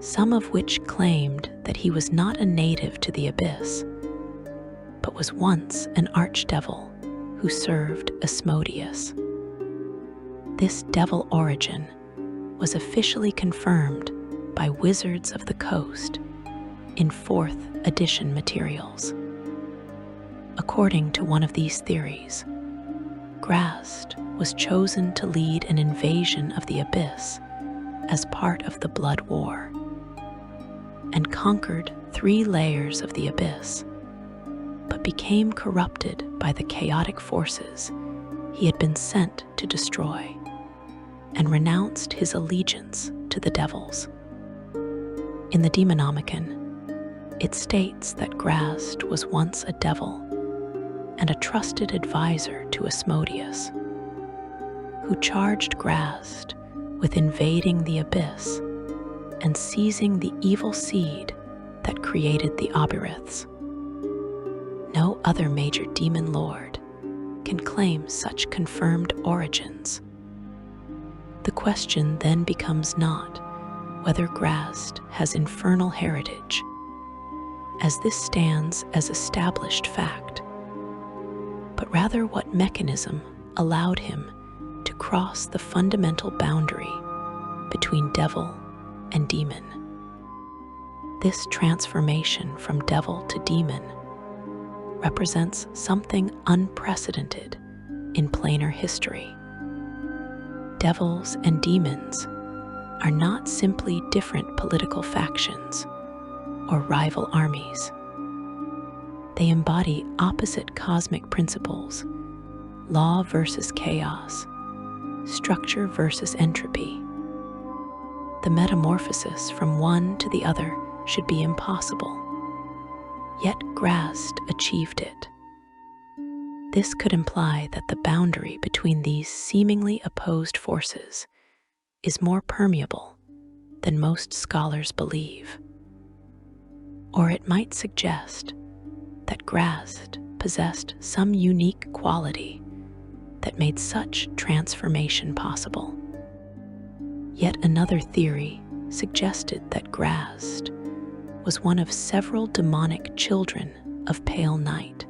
some of which claimed that he was not a native to the abyss, but was once an archdevil who served Asmodeus. This devil origin was officially confirmed by Wizards of the Coast in 4th edition materials. According to one of these theories, Graz'zt was chosen to lead an invasion of the abyss as part of the Blood War, and conquered 3 layers of the abyss, but became corrupted by the chaotic forces he had been sent to destroy, and renounced his allegiance to the devils. In the Demonomicon, it states that Graz'zt was once a devil and a trusted advisor to Asmodeus, who charged Graz'zt with invading the abyss and seizing the evil seed that created the Obyriths. No other major demon lord can claim such confirmed origins. The question then becomes not whether Graz'zt has infernal heritage, as this stands as established fact, but rather what mechanism allowed him to cross the fundamental boundary between devil and demon. This transformation from devil to demon represents something unprecedented in planar history. Devils and demons are not simply different political factions or rival armies. They embody opposite cosmic principles: law versus chaos, structure versus entropy. The metamorphosis from one to the other should be impossible, yet Graz'zt achieved it. This could imply that the boundary between these seemingly opposed forces is more permeable than most scholars believe. Or it might suggest that Graz'zt possessed some unique quality that made such transformation possible. Yet another theory suggested that Graz'zt was one of several demonic children of Pale Night,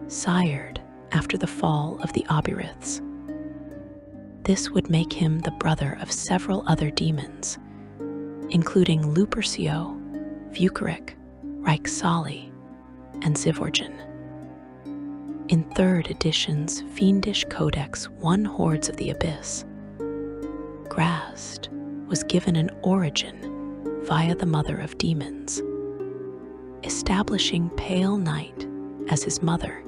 sired after the fall of the Obyriths. This would make him the brother of several other demons, including Lupercio, Vucaric, Reichsali, and Zivorgen. In 3rd edition's fiendish codex One Hordes of the Abyss, Graz'zt was given an origin via the mother of demons, establishing Pale Night as his mother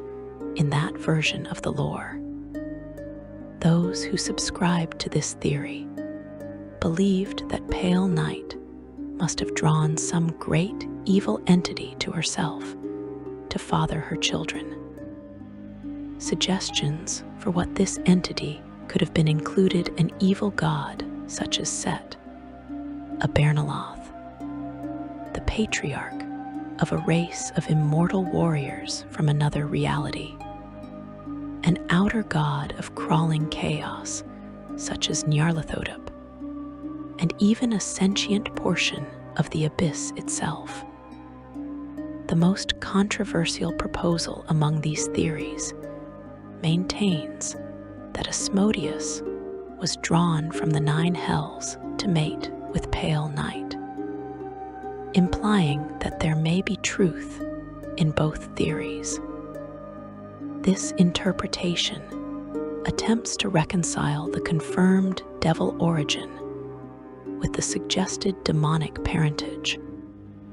in that version of the lore. Those who subscribed to this theory believed that Pale Night must have drawn some great evil entity to herself to father her children. Suggestions for what this entity could have been included an evil god such as Set, a Bernaloth, the patriarch of a race of immortal warriors from another reality, an outer god of crawling chaos such as Nyarlathotep, and even a sentient portion of the abyss itself. The most controversial proposal among these theories maintains that Asmodeus was drawn from the 9 hells to mate with Pale Night, implying that there may be truth in both theories. This interpretation attempts to reconcile the confirmed devil origin with the suggested demonic parentage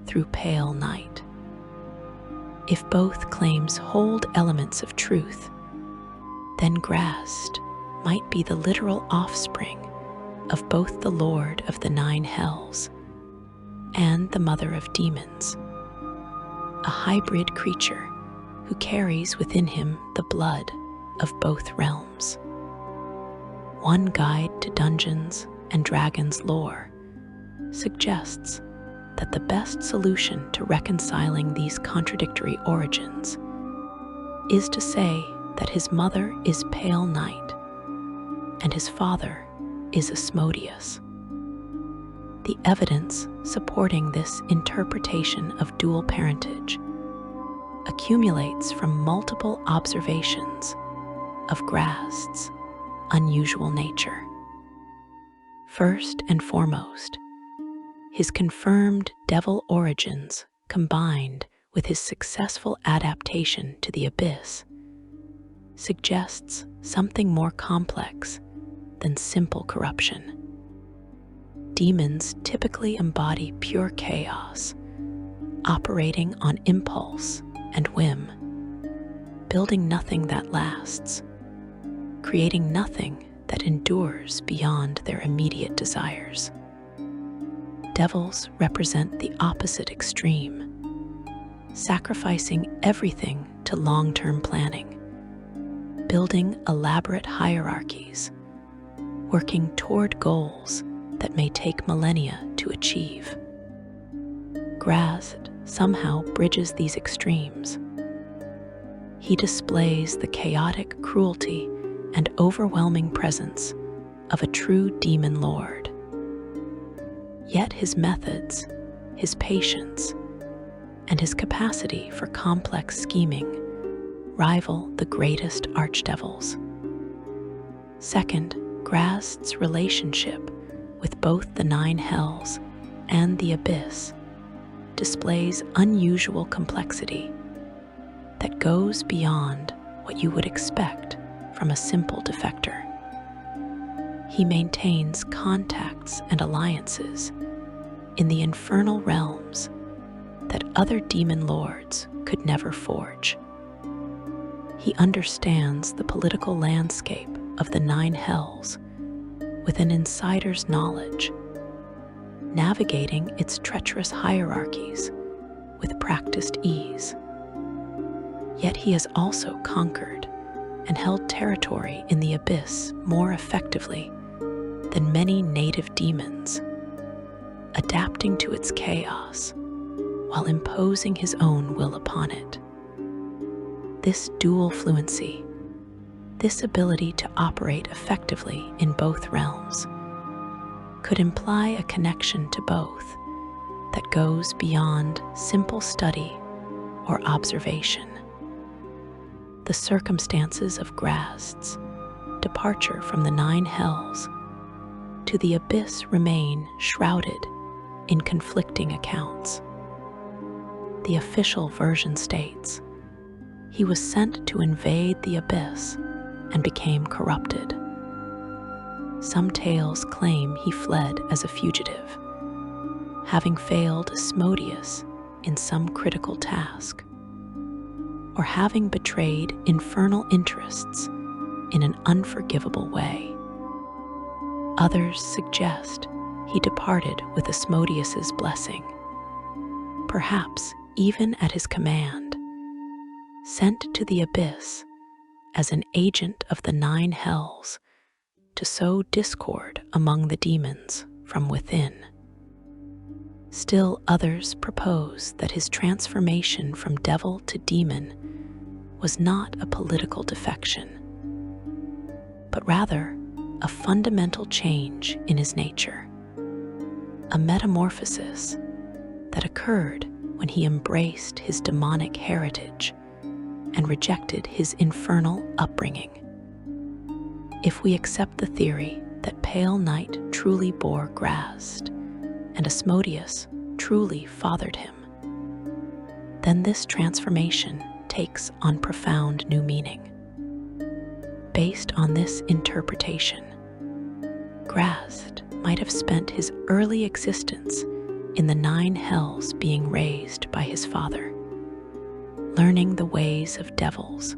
through Pale Night. If both claims hold elements of truth, then Graz'zt might be the literal offspring of both the Lord of the 9 hells and the Mother of Demons, a hybrid creature who carries within him the blood of both realms. One guide to Dungeons and Dragons lore suggests that the best solution to reconciling these contradictory origins is to say that his mother is Pale Night and his father is Asmodeus. The evidence supporting this interpretation of dual parentage accumulates from multiple observations of Graz'zt's unusual nature. First and foremost, his confirmed devil origins combined with his successful adaptation to the abyss suggests something more complex than simple corruption. Demons typically embody pure chaos, operating on impulse and whim, building nothing that lasts, creating nothing that endures beyond their immediate desires. Devils represent the opposite extreme, sacrificing everything to long-term planning, building elaborate hierarchies, working toward goals that may take millennia to achieve. Graz'zt somehow bridges these extremes. He he displays the chaotic cruelty and overwhelming presence of a true demon lord. Yet his methods, his patience, and his capacity for complex scheming rival the greatest archdevils. Second, Graz'zt's relationship with both the nine hells and the abyss displays unusual complexity that goes beyond what you would expect from a simple defector. He maintains contacts and alliances in the infernal realms that other demon lords could never forge. He understands the political landscape of the nine hells with an insider's knowledge, navigating its treacherous hierarchies with practiced ease. Yet he has also conquered and held territory in the abyss more effectively than many native demons, adapting to its chaos while imposing his own will upon it. This dual fluency, this ability to operate effectively in both realms, could imply a connection to both that goes beyond simple study or observation. The circumstances of Graz'zt's departure from the nine hells to the abyss remain shrouded in conflicting accounts. The official version states he was sent to invade the abyss and became corrupted. Some tales claim he fled as a fugitive, having failed Asmodeus in some critical task, or having betrayed infernal interests in an unforgivable way. Others suggest he departed with Asmodeus's blessing, perhaps even at his command, sent to the abyss as an agent of the nine hells to sow discord among the demons from within. Still others propose that his transformation from devil to demon was not a political defection, but rather a fundamental change in his nature, a metamorphosis that occurred when he embraced his demonic heritage and rejected his infernal upbringing. If we accept the theory that Pale Night truly bore Graz'zt and Asmodeus truly fathered him, then this transformation takes on profound new meaning. Based on this interpretation, Graz'zt might have spent his early existence in the nine hells being raised by his father, learning the ways of devils,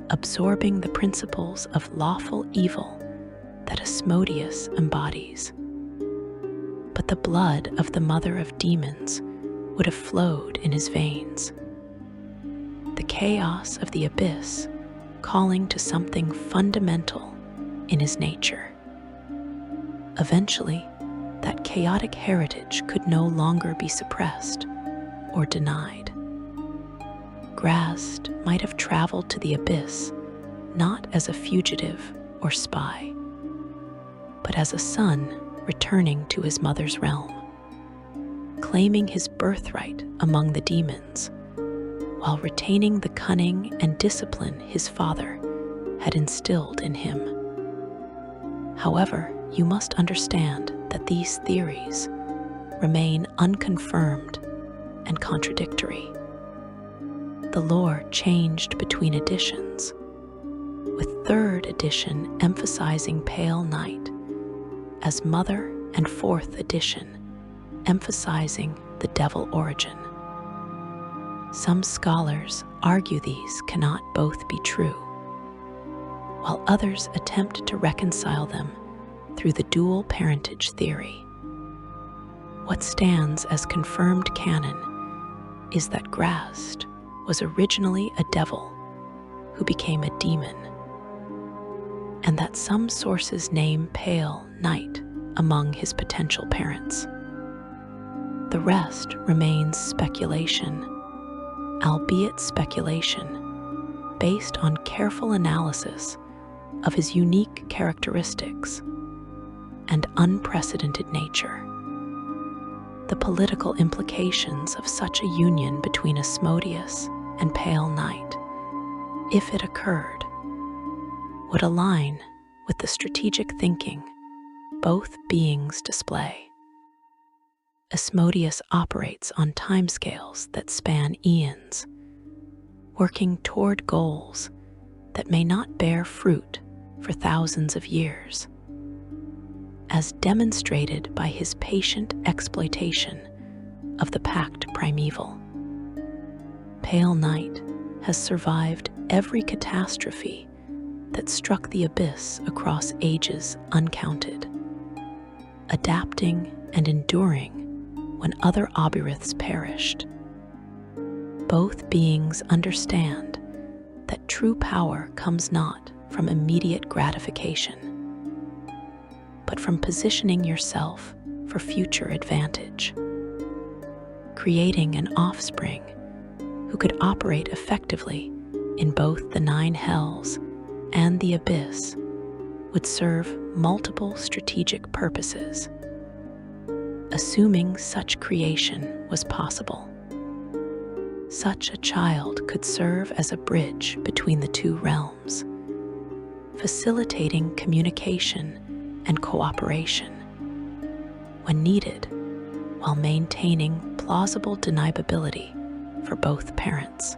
absorbing the principles of lawful evil that Asmodeus embodies. But the blood of the mother of demons would have flowed in his veins. The chaos of the abyss calling to something fundamental in his nature. Eventually, that chaotic heritage could no longer be suppressed or denied. Graz'zt might have traveled to the abyss not as a fugitive or spy, but as a son returning to his mother's realm, claiming his birthright among the demons, while retaining the cunning and discipline his father had instilled in him. However, you must understand that these theories remain unconfirmed and contradictory. The lore changed between editions, with third edition emphasizing Pale Night as mother and fourth edition emphasizing the devil origin. Some scholars argue these cannot both be true, while others attempt to reconcile them through the dual parentage theory. What stands as confirmed canon is that Graz'zt was originally a devil who became a demon, and that some sources name Pale Night among his potential parents. The rest remains speculation, albeit speculation based on careful analysis of his unique characteristics and unprecedented nature. The political implications of such a union between Asmodeus and Pale Night, if it occurred, would align with the strategic thinking both beings display. Asmodeus operates on timescales that span eons, working toward goals that may not bear fruit for thousands of years, as demonstrated by his patient exploitation of the packed primeval. Pale Night has survived every catastrophe that struck the abyss across ages uncounted, adapting and enduring when other obyriths perished. Both beings understand that true power comes not from immediate gratification, but from positioning yourself for future advantage. Creating an offspring who could operate effectively in both the 9 hells and the abyss would serve multiple strategic purposes. Assuming such creation was possible, such a child could serve as a bridge between the 2 realms, facilitating communication and cooperation when needed, while maintaining plausible deniability for both parents.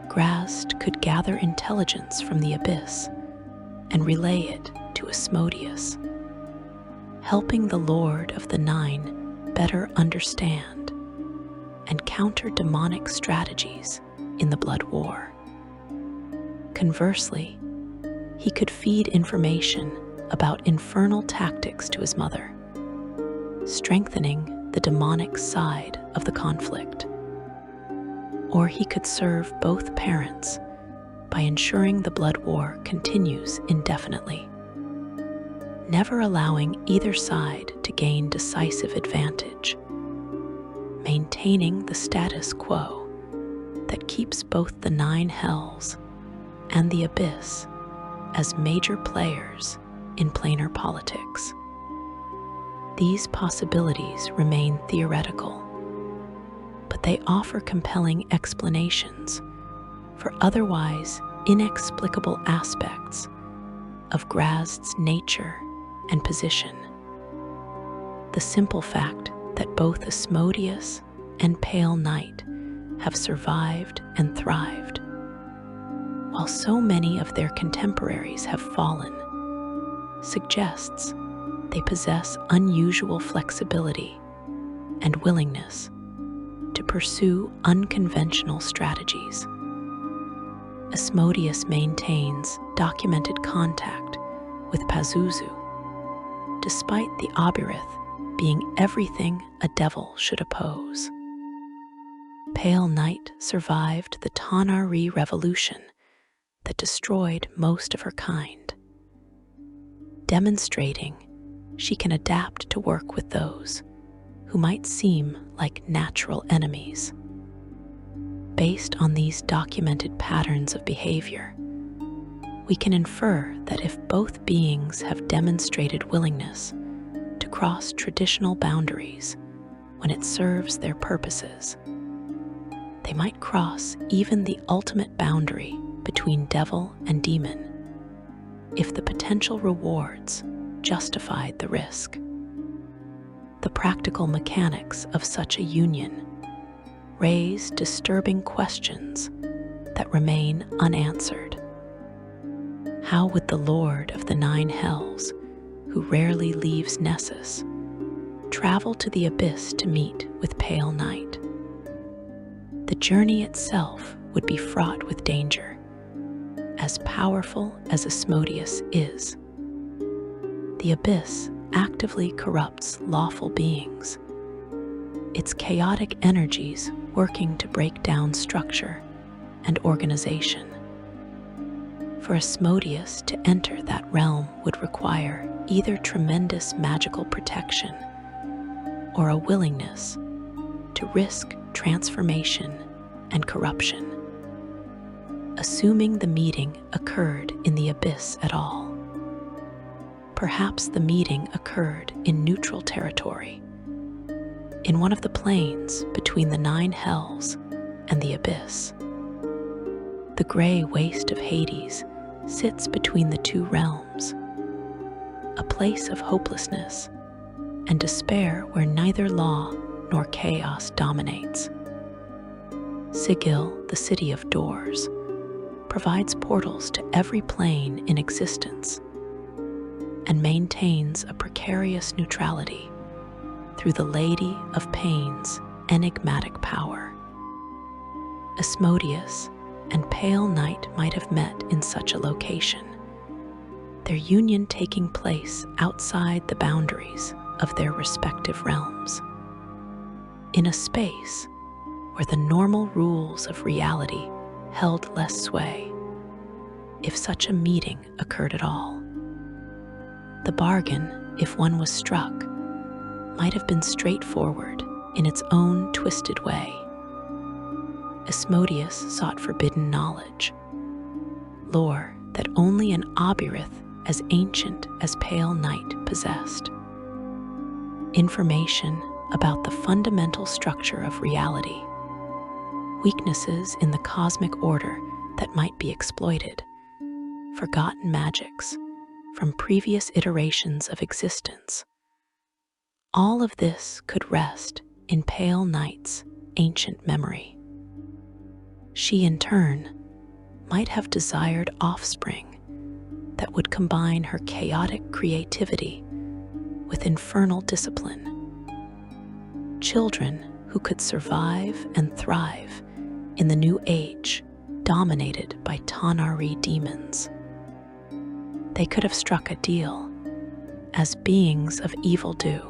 Graz'zt could gather intelligence from the abyss and relay it to Asmodeus, helping the Lord of the 9 better understand and counter demonic strategies in the blood war. Conversely, he could feed information about infernal tactics to his mother, strengthening the demonic side of the conflict. Or he could serve both parents by ensuring the blood war continues indefinitely, never allowing either side to gain decisive advantage, maintaining the status quo that keeps both the 9 hells and the abyss as major players in planar politics. These possibilities remain theoretical, but they offer compelling explanations for otherwise inexplicable aspects of Graz'zt's nature and position. The simple fact that both Asmodeus and Pale Night have survived and thrived, while so many of their contemporaries have fallen, suggests they possess unusual flexibility and willingness to pursue unconventional strategies. Asmodeus maintains documented contact with Pazuzu, despite the Obyrith being everything a devil should oppose. Pale Night survived the Tanari Revolution that destroyed most of her kind, demonstrating she can adapt to work with those who might seem like natural enemies. Based on these documented patterns of behavior, we can infer that if both beings have demonstrated willingness to cross traditional boundaries when it serves their purposes, they might cross even the ultimate boundary between devil and demon if the potential rewards justified the risk. The practical mechanics of such a union raise disturbing questions that remain unanswered. How would the Lord of the 9 hells, who rarely leaves Nessus, travel to the abyss to meet with Pale Night? The journey itself would be fraught with danger, as powerful as Asmodeus is. The abyss actively corrupts lawful beings, its chaotic energies working to break down structure and organization. For Asmodeus to enter that realm would require either tremendous magical protection or a willingness to risk transformation and corruption. assuming the meeting occurred in the abyss at all. Perhaps the meeting occurred in neutral territory, in one of the planes between the 9 hells and the abyss. The gray waste of Hades sits between the 2 realms, a place of hopelessness and despair where neither law nor chaos dominates. Sigil, the city of doors, provides portals to every plane in existence and maintains a precarious neutrality through the Lady of Pain's enigmatic power. Asmodeus and Pale Night might have met in such a location, their union taking place outside the boundaries of their respective realms, in a space where the normal rules of reality held less sway, if such a meeting occurred at all. The bargain, if one was struck, might have been straightforward in its own twisted way. Asmodeus sought forbidden knowledge, lore that only an obyrith as ancient as Pale Night possessed, information about the fundamental structure of reality, weaknesses in the cosmic order that might be exploited, forgotten magics from previous iterations of existence. All of this could rest in Pale Night's ancient memory. She, in turn, might have desired offspring that would combine her chaotic creativity with infernal discipline. Children who could survive and thrive in the new age dominated by Tanari demons. They could have struck a deal as beings of evil do.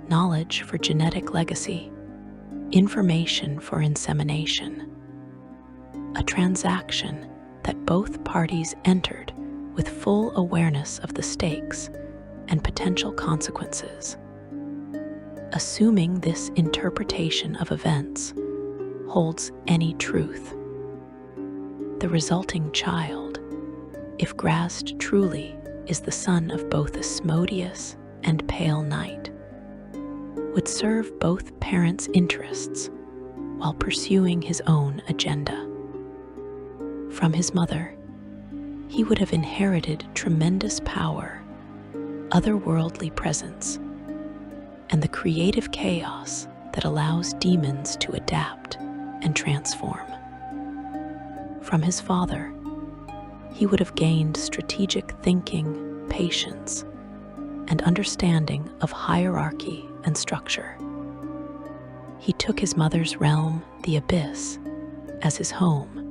Knowledge for genetic legacy, information for insemination. A transaction that both parties entered with full awareness of the stakes and potential consequences. Assuming this interpretation of events holds any truth, the resulting child, if Graz'zt truly is the son of both Asmodeus and Pale Night, would serve both parents' interests while pursuing his own agenda. From his mother, he would have inherited tremendous power, otherworldly presence, and the creative chaos that allows demons to adapt and transform. From his father, he would have gained strategic thinking, patience, and understanding of hierarchy and structure. He took his mother's realm, the abyss, as his home,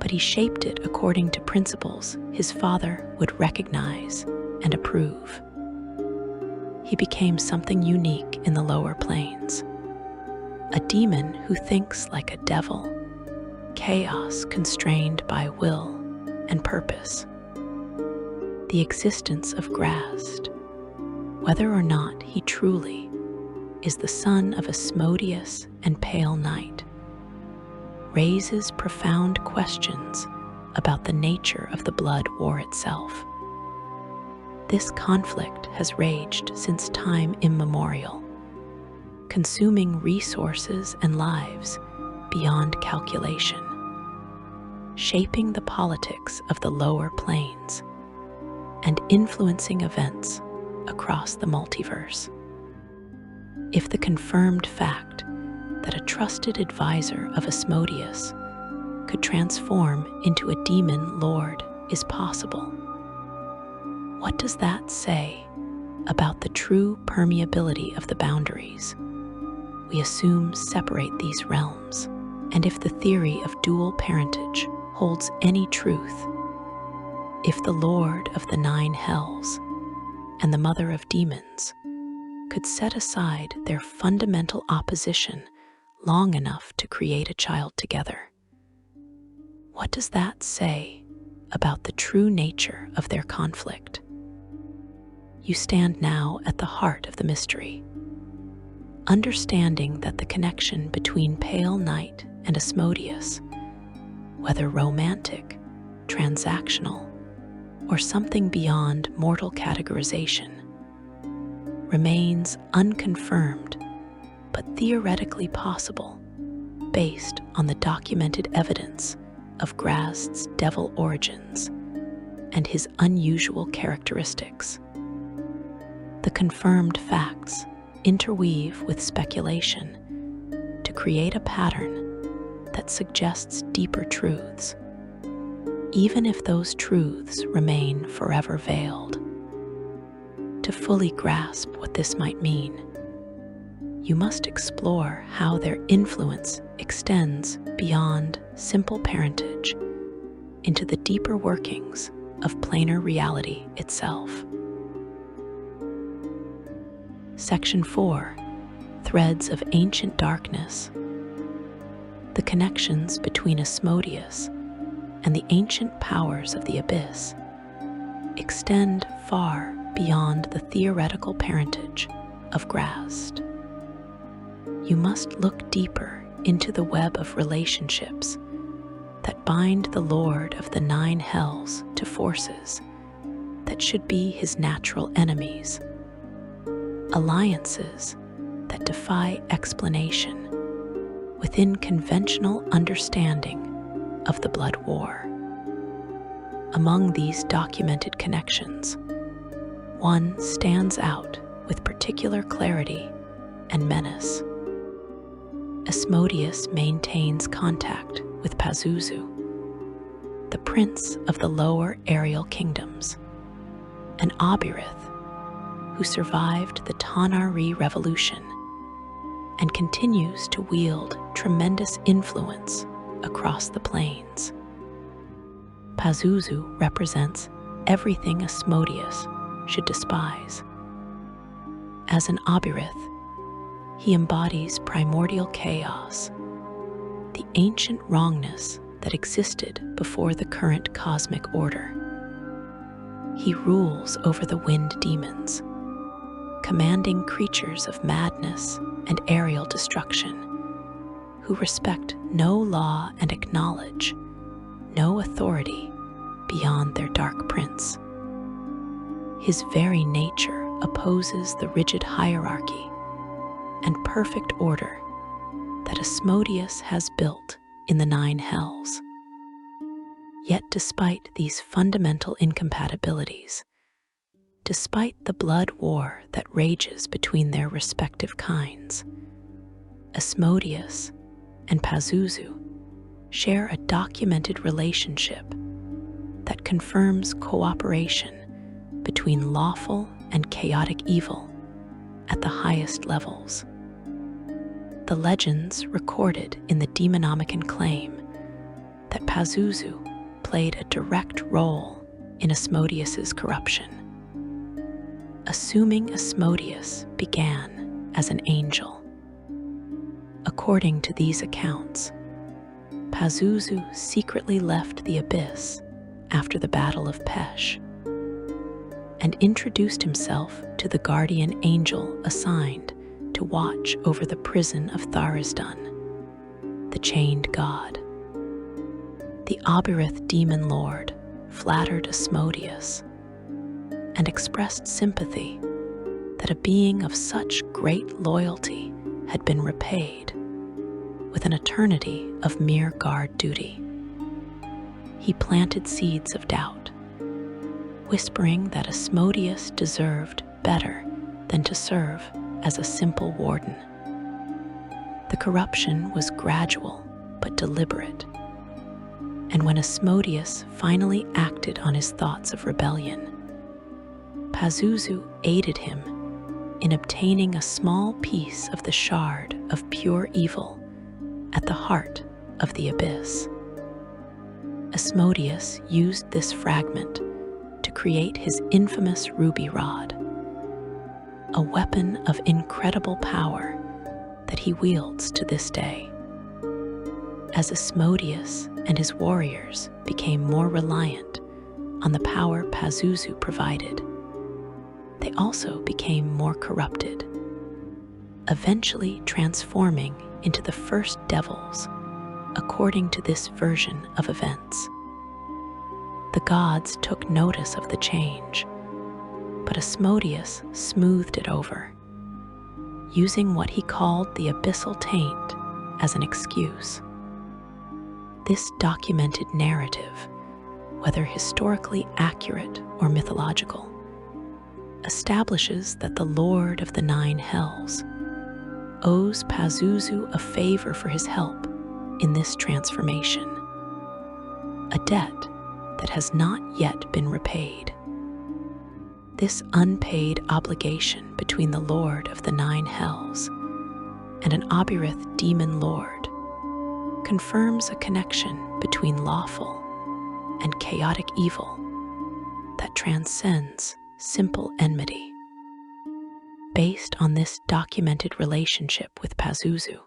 but he shaped it according to principles his father would recognize and approve. He became something unique in the lower planes, a demon who thinks like a devil, chaos constrained by will and purpose. The existence of Graz'zt, whether or not he truly is the son of Asmodeus and Pale Night, raises profound questions about the nature of the blood war itself. This conflict has raged since time immemorial, consuming resources and lives beyond calculation, shaping the politics of the lower planes and influencing events across the multiverse. If the confirmed fact that a trusted advisor of Asmodeus could transform into a demon lord is possible, what does that say about the true permeability of the boundaries we assume separate these realms? And if the theory of dual parentage holds any truth, if the Lord of the 9 hells and the Mother of demons could set aside their fundamental opposition long enough to create a child together, what does that say about the true nature of their conflict? You stand now at the heart of the mystery, understanding that the connection between Pale Night and Asmodeus whether romantic, transactional, or something beyond mortal categorization, remains unconfirmed but theoretically possible based on the documented evidence of Graz't's devil origins and his unusual characteristics. The confirmed facts interweave with speculation to create a pattern that suggests deeper truths, even if those truths remain forever veiled. To fully grasp what this might mean, you must explore how their influence extends beyond simple parentage into the deeper workings of planar reality itself. Section 4. Threads of Ancient Darkness. The connections between Asmodeus and the ancient powers of the abyss extend far beyond the theoretical parentage of Graz'zt. You must look deeper into the web of relationships that bind the Lord of the Nine Hells to forces that should be his natural enemies, alliances that defy explanation within conventional understanding of the blood war. Among these documented connections, one stands out with particular clarity and menace. Asmodeus maintains contact with Pazuzu, the prince of the lower aerial kingdoms, an Obirith who survived the Tanari Revolution and continues to wield tremendous influence across the plains. Pazuzu represents everything Asmodeus should despise. As an Obirith, he embodies primordial chaos, the ancient wrongness that existed before the current cosmic order. He rules over the wind demons, commanding creatures of madness and aerial destruction, who respect no law and acknowledge no authority beyond their dark prince. His very nature opposes the rigid hierarchy and perfect order that Asmodeus has built in the Nine Hells. Yet despite these fundamental incompatibilities, despite the blood war that rages between their respective kinds, Asmodeus and Pazuzu share a documented relationship that confirms cooperation between lawful and chaotic evil at the highest levels. The legends recorded in the Demonomicon claim that Pazuzu played a direct role in Asmodeus's corruption. Assuming Asmodeus began as an angel. According to these accounts, Pazuzu secretly left the abyss after the Battle of Pesh and introduced himself to the guardian angel assigned to watch over the prison of Tharisdun, the chained god. The Obirith demon lord flattered Asmodeus and expressed sympathy that a being of such great loyalty had been repaid with an eternity of mere guard duty. He planted seeds of doubt, whispering that Asmodeus deserved better than to serve as a simple warden. The corruption was gradual but deliberate, and when Asmodeus finally acted on his thoughts of rebellion, Pazuzu aided him in obtaining a small piece of the shard of pure evil at the heart of the abyss. Asmodeus used this fragment to create his infamous ruby rod, a weapon of incredible power that he wields to this day. As Asmodeus and his warriors became more reliant on the power Pazuzu provided, they also became more corrupted, eventually transforming into the first devils according to this version of events. The gods took notice of the change, but Asmodeus smoothed it over, using what he called the abyssal taint as an excuse. This documented narrative, whether historically accurate or mythological, establishes that the Lord of the Nine Hells owes Pazuzu a favor for his help in this transformation, a debt that has not yet been repaid. This unpaid obligation between the Lord of the Nine Hells and an Obirith demon lord confirms a connection between lawful and chaotic evil that transcends simple enmity. Based on this documented relationship with Pazuzu,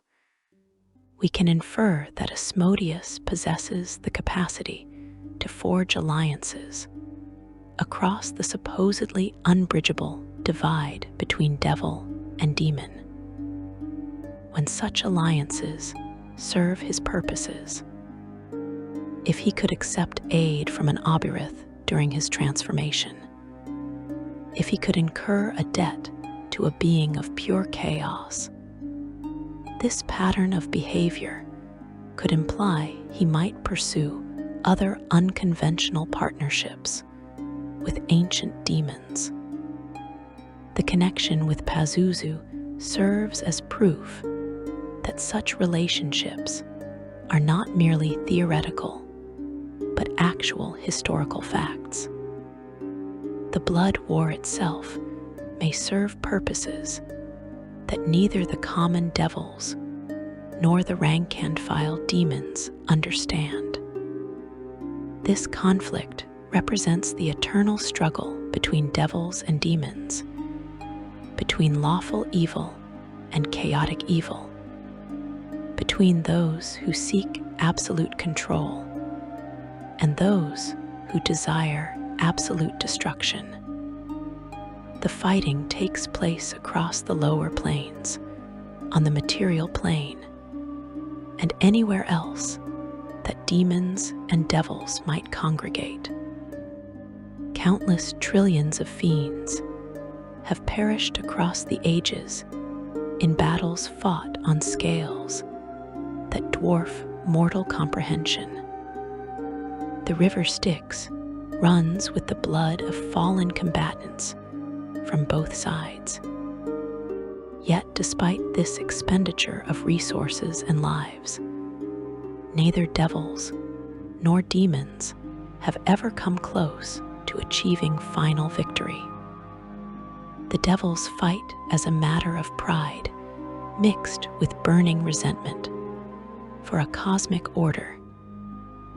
we can infer that Asmodeus possesses the capacity to forge alliances across the supposedly unbridgeable divide between devil and demon. When such alliances serve his purposes, if he could accept aid from an Obirith during his transformation, if he could incur a debt to a being of pure chaos, this pattern of behavior could imply he might pursue other unconventional partnerships with ancient demons. The connection with Pazuzu serves as proof that such relationships are not merely theoretical, but actual historical facts. The blood war itself may serve purposes that neither the common devils nor the rank and file demons understand. This conflict represents the eternal struggle between devils and demons, between lawful evil and chaotic evil, between those who seek absolute control and those who desire absolute destruction. The fighting takes place across the lower planes, on the material plane, and anywhere else that demons and devils might congregate. Countless trillions of fiends have perished across the ages in battles fought on scales that dwarf mortal comprehension. The river Styx runs with the blood of fallen combatants from both sides. Yet despite this expenditure of resources and lives, neither devils nor demons have ever come close to achieving final victory. The devils fight as a matter of pride, mixed with burning resentment, for a cosmic order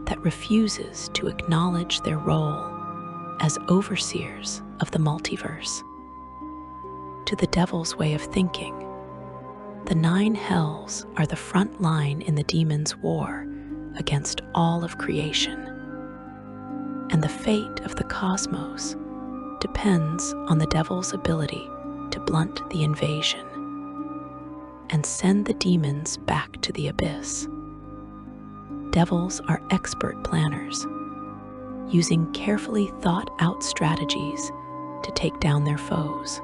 that refuses to acknowledge their role as overseers of the multiverse. To the devil's way of thinking, the Nine Hells are the front line in the demon's war against all of creation, and the fate of the cosmos depends on the devil's ability to blunt the invasion and send the demons back to the abyss. Devils are expert planners, using carefully thought-out strategies to take down their foes.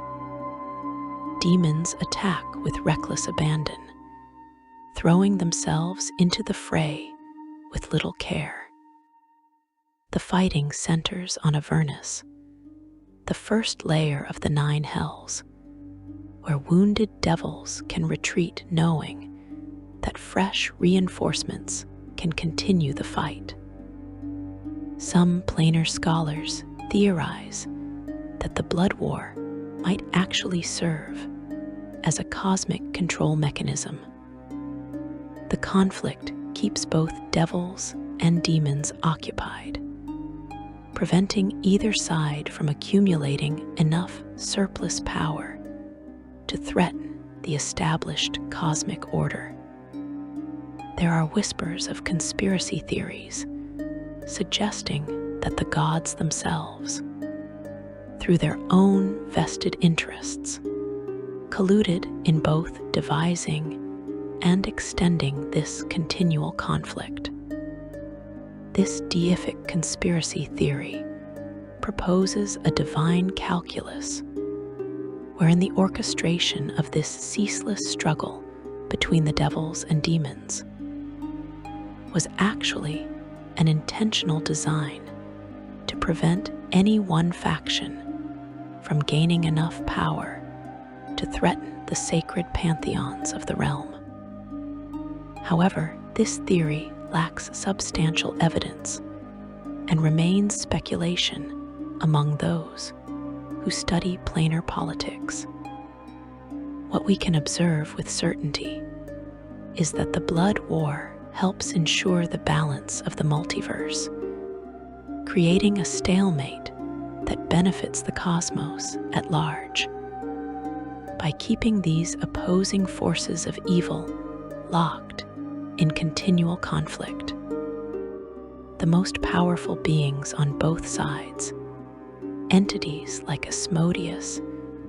Demons attack with reckless abandon, throwing themselves into the fray with little care. The fighting centers on Avernus, the first layer of the Nine Hells, where wounded devils can retreat knowing that fresh reinforcements can continue the fight. Some planar scholars theorize that the blood war might actually serve as a cosmic control mechanism. The conflict keeps both devils and demons occupied, preventing either side from accumulating enough surplus power to threaten the established cosmic order. There are whispers of conspiracy theories suggesting that the gods themselves, through their own vested interests, colluded in both devising and extending this continual conflict. This deific conspiracy theory proposes a divine calculus wherein the orchestration of this ceaseless struggle between the devils and demons was actually an intentional design to prevent any one faction from gaining enough power to threaten the sacred pantheons of the realm. However, this theory lacks substantial evidence and remains speculation among those who study planar politics. What we can observe with certainty is that the blood war helps ensure the balance of the multiverse, creating a stalemate that benefits the cosmos at large. By keeping these opposing forces of evil locked in continual conflict, the most powerful beings on both sides, entities like Asmodeus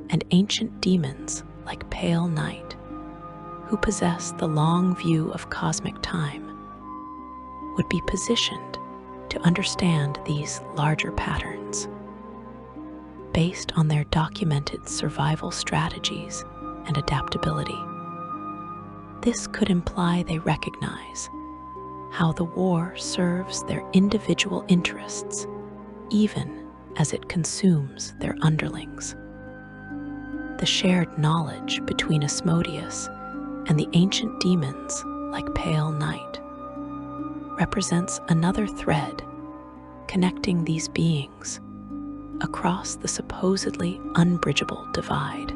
and ancient demons like Pale Night, who possess the long view of cosmic time, would be positioned to understand these larger patterns. Based on their documented survival strategies and adaptability, this could imply they recognize how the war serves their individual interests even as it consumes their underlings. The shared knowledge between Asmodeus and the ancient demons like Pale Night represents another thread connecting these beings across the supposedly unbridgeable divide.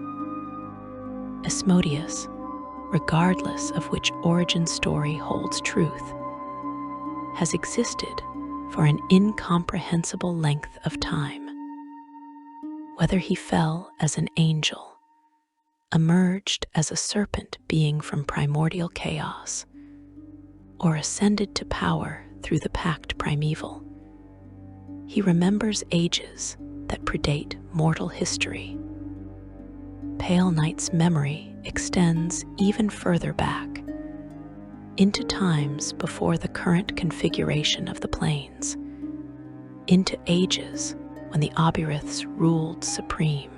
Asmodeus, regardless of which origin story holds truth, has existed for an incomprehensible length of time. Whether he fell as an angel, emerged as a serpent being from primordial chaos, or ascended to power through the pact primeval, he remembers ages that predate mortal history. Pale Night's memory extends even further back, into times before the current configuration of the planes, into ages when the Obyriths ruled supreme,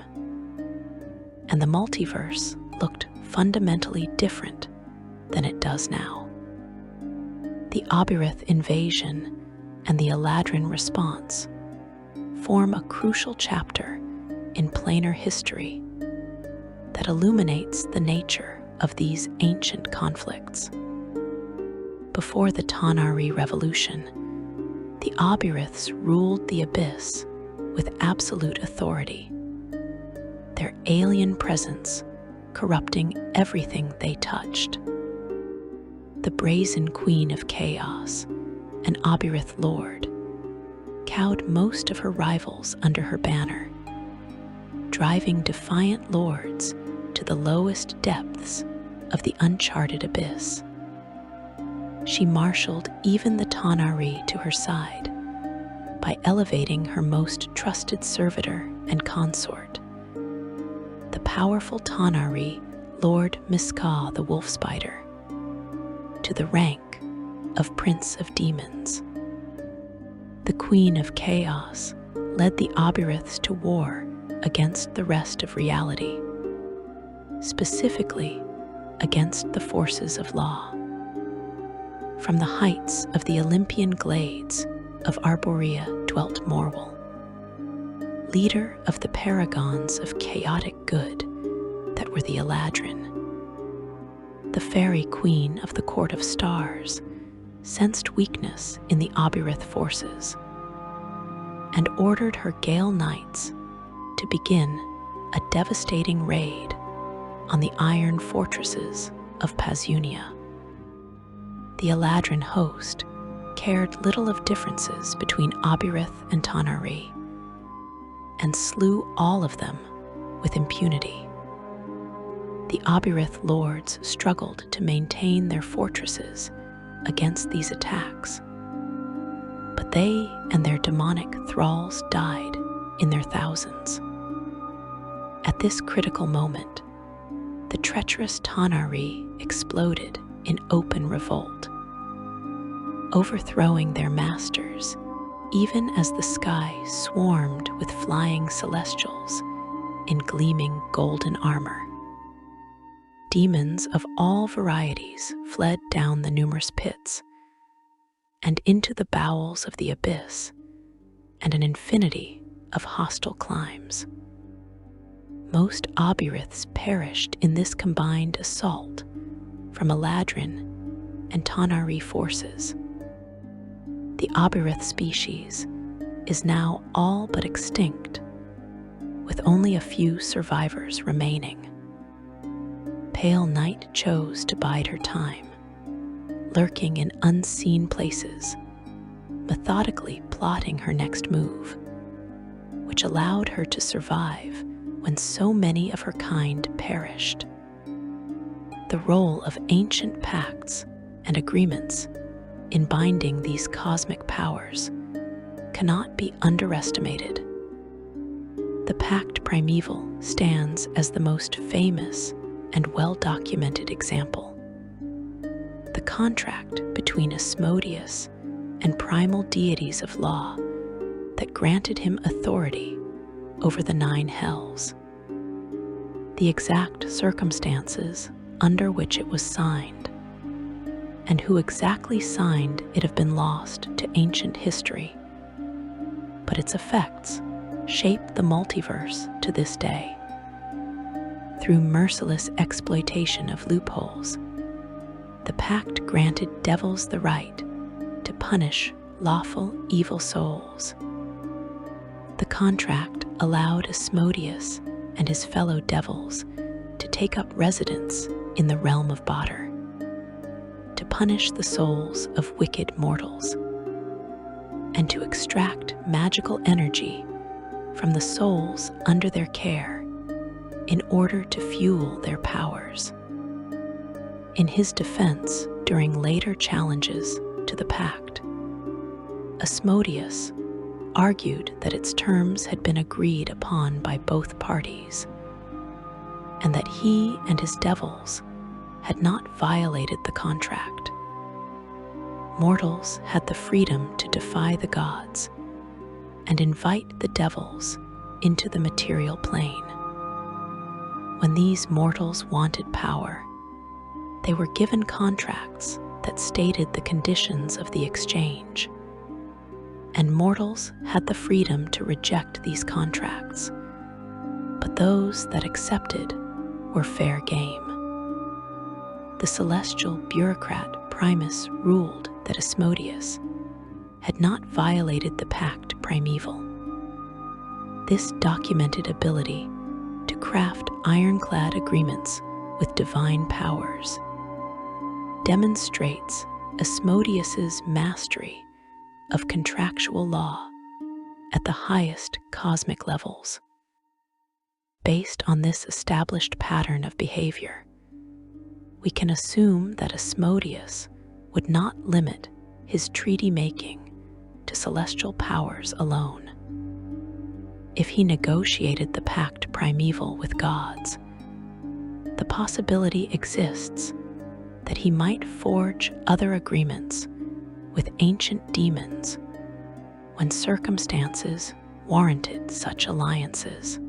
and the multiverse looked fundamentally different than it does now. The Obyrith invasion and the Eladrin response form a crucial chapter in planar history that illuminates the nature of these ancient conflicts. Before the Tanar'ri Revolution, the Obyriths ruled the Abyss with absolute authority, their alien presence corrupting everything they touched. The brazen queen of chaos, an Obyrith lord, cowed most of her rivals under her banner, driving defiant lords to the lowest depths of the uncharted abyss. She marshaled even the Tanar'ri to her side by elevating her most trusted servitor and consort, the powerful Tanar'ri Lord Miskah the Wolf Spider, to the rank of Prince of Demons. The Queen of Chaos led the Obyriths to war against the rest of reality, specifically against the forces of law. From the heights of the Olympian glades of Arborea dwelt Morwell, leader of the paragons of chaotic good that were the Eladrin. The fairy queen of the Court of Stars sensed weakness in the Obyrith forces and ordered her Gale Knights to begin a devastating raid on the iron fortresses of Pazunia. The Eladrin host cared little of differences between Obyrith and Tanar'ri and slew all of them with impunity. The Obyrith lords struggled to maintain their fortresses against these attacks, but they and their demonic thralls died in their thousands. At this critical moment, the treacherous Tanari exploded in open revolt, overthrowing their masters even as the sky swarmed with flying celestials in gleaming golden armor. Demons of all varieties fled down the numerous pits and into the bowels of the abyss and an infinity of hostile climes. Most Obyriths perished in this combined assault from Eladrin and Tanari forces. The Obyrith species is now all but extinct, with only a few survivors remaining. Pale Night chose to bide her time, lurking in unseen places, methodically plotting her next move, which allowed her to survive when so many of her kind perished. The role of ancient pacts and agreements in binding these cosmic powers cannot be underestimated. The Pact Primeval stands as the most famous and well-documented example. The contract between Asmodeus and primal deities of law that granted him authority over the 9 hells. The exact circumstances under which it was signed, and who exactly signed it have been lost to ancient history, but its effects shape the multiverse to this day. Through merciless exploitation of loopholes, the pact granted devils the right to punish lawful evil souls. The contract allowed Asmodeus and his fellow devils to take up residence in the realm of Badr, to punish the souls of wicked mortals, and to extract magical energy from the souls under their care in order to fuel their powers. In his defense during later challenges to the pact, Asmodeus argued that its terms had been agreed upon by both parties, and that he and his devils had not violated the contract. Mortals had the freedom to defy the gods and invite the devils into the material plane. When these mortals wanted power, they were given contracts that stated the conditions of the exchange, and mortals had the freedom to reject these contracts, but those that accepted were fair game. The celestial bureaucrat Primus ruled that Asmodeus had not violated the Pact Primeval. This documented ability to craft ironclad agreements with divine powers demonstrates Asmodeus's mastery of contractual law at the highest cosmic levels. Based on this established pattern of behavior, we can assume that Asmodeus would not limit his treaty-making to celestial powers alone. If he negotiated the Pact Primeval with gods, the possibility exists that he might forge other agreements with ancient demons when circumstances warranted such alliances.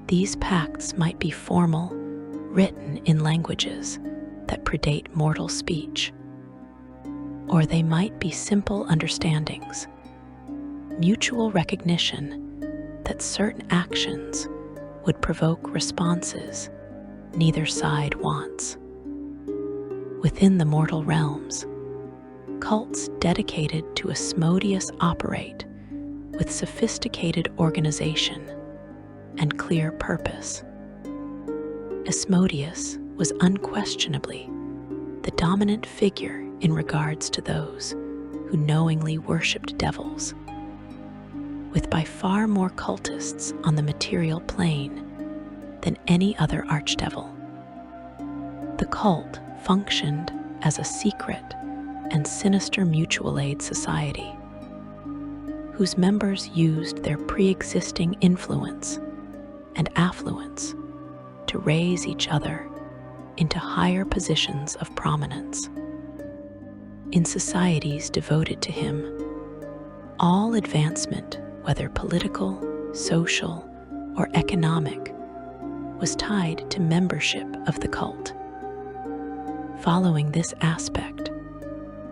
These pacts might be formal, written in languages that predate mortal speech, or they might be simple understandings, mutual recognition that certain actions would provoke responses neither side wants. Within the mortal realms, cults dedicated to Asmodeus operate with sophisticated organization and clear purpose. Asmodeus was unquestionably the dominant figure in regards to those who knowingly worshipped devils, with by far more cultists on the material plane than any other archdevil. The cult functioned as a secret and sinister mutual aid society, whose members used their pre-existing influence and affluence to raise each other into higher positions of prominence. In societies devoted to him, all advancement, whether political, social, or economic, was tied to membership of the cult. Following this aspect,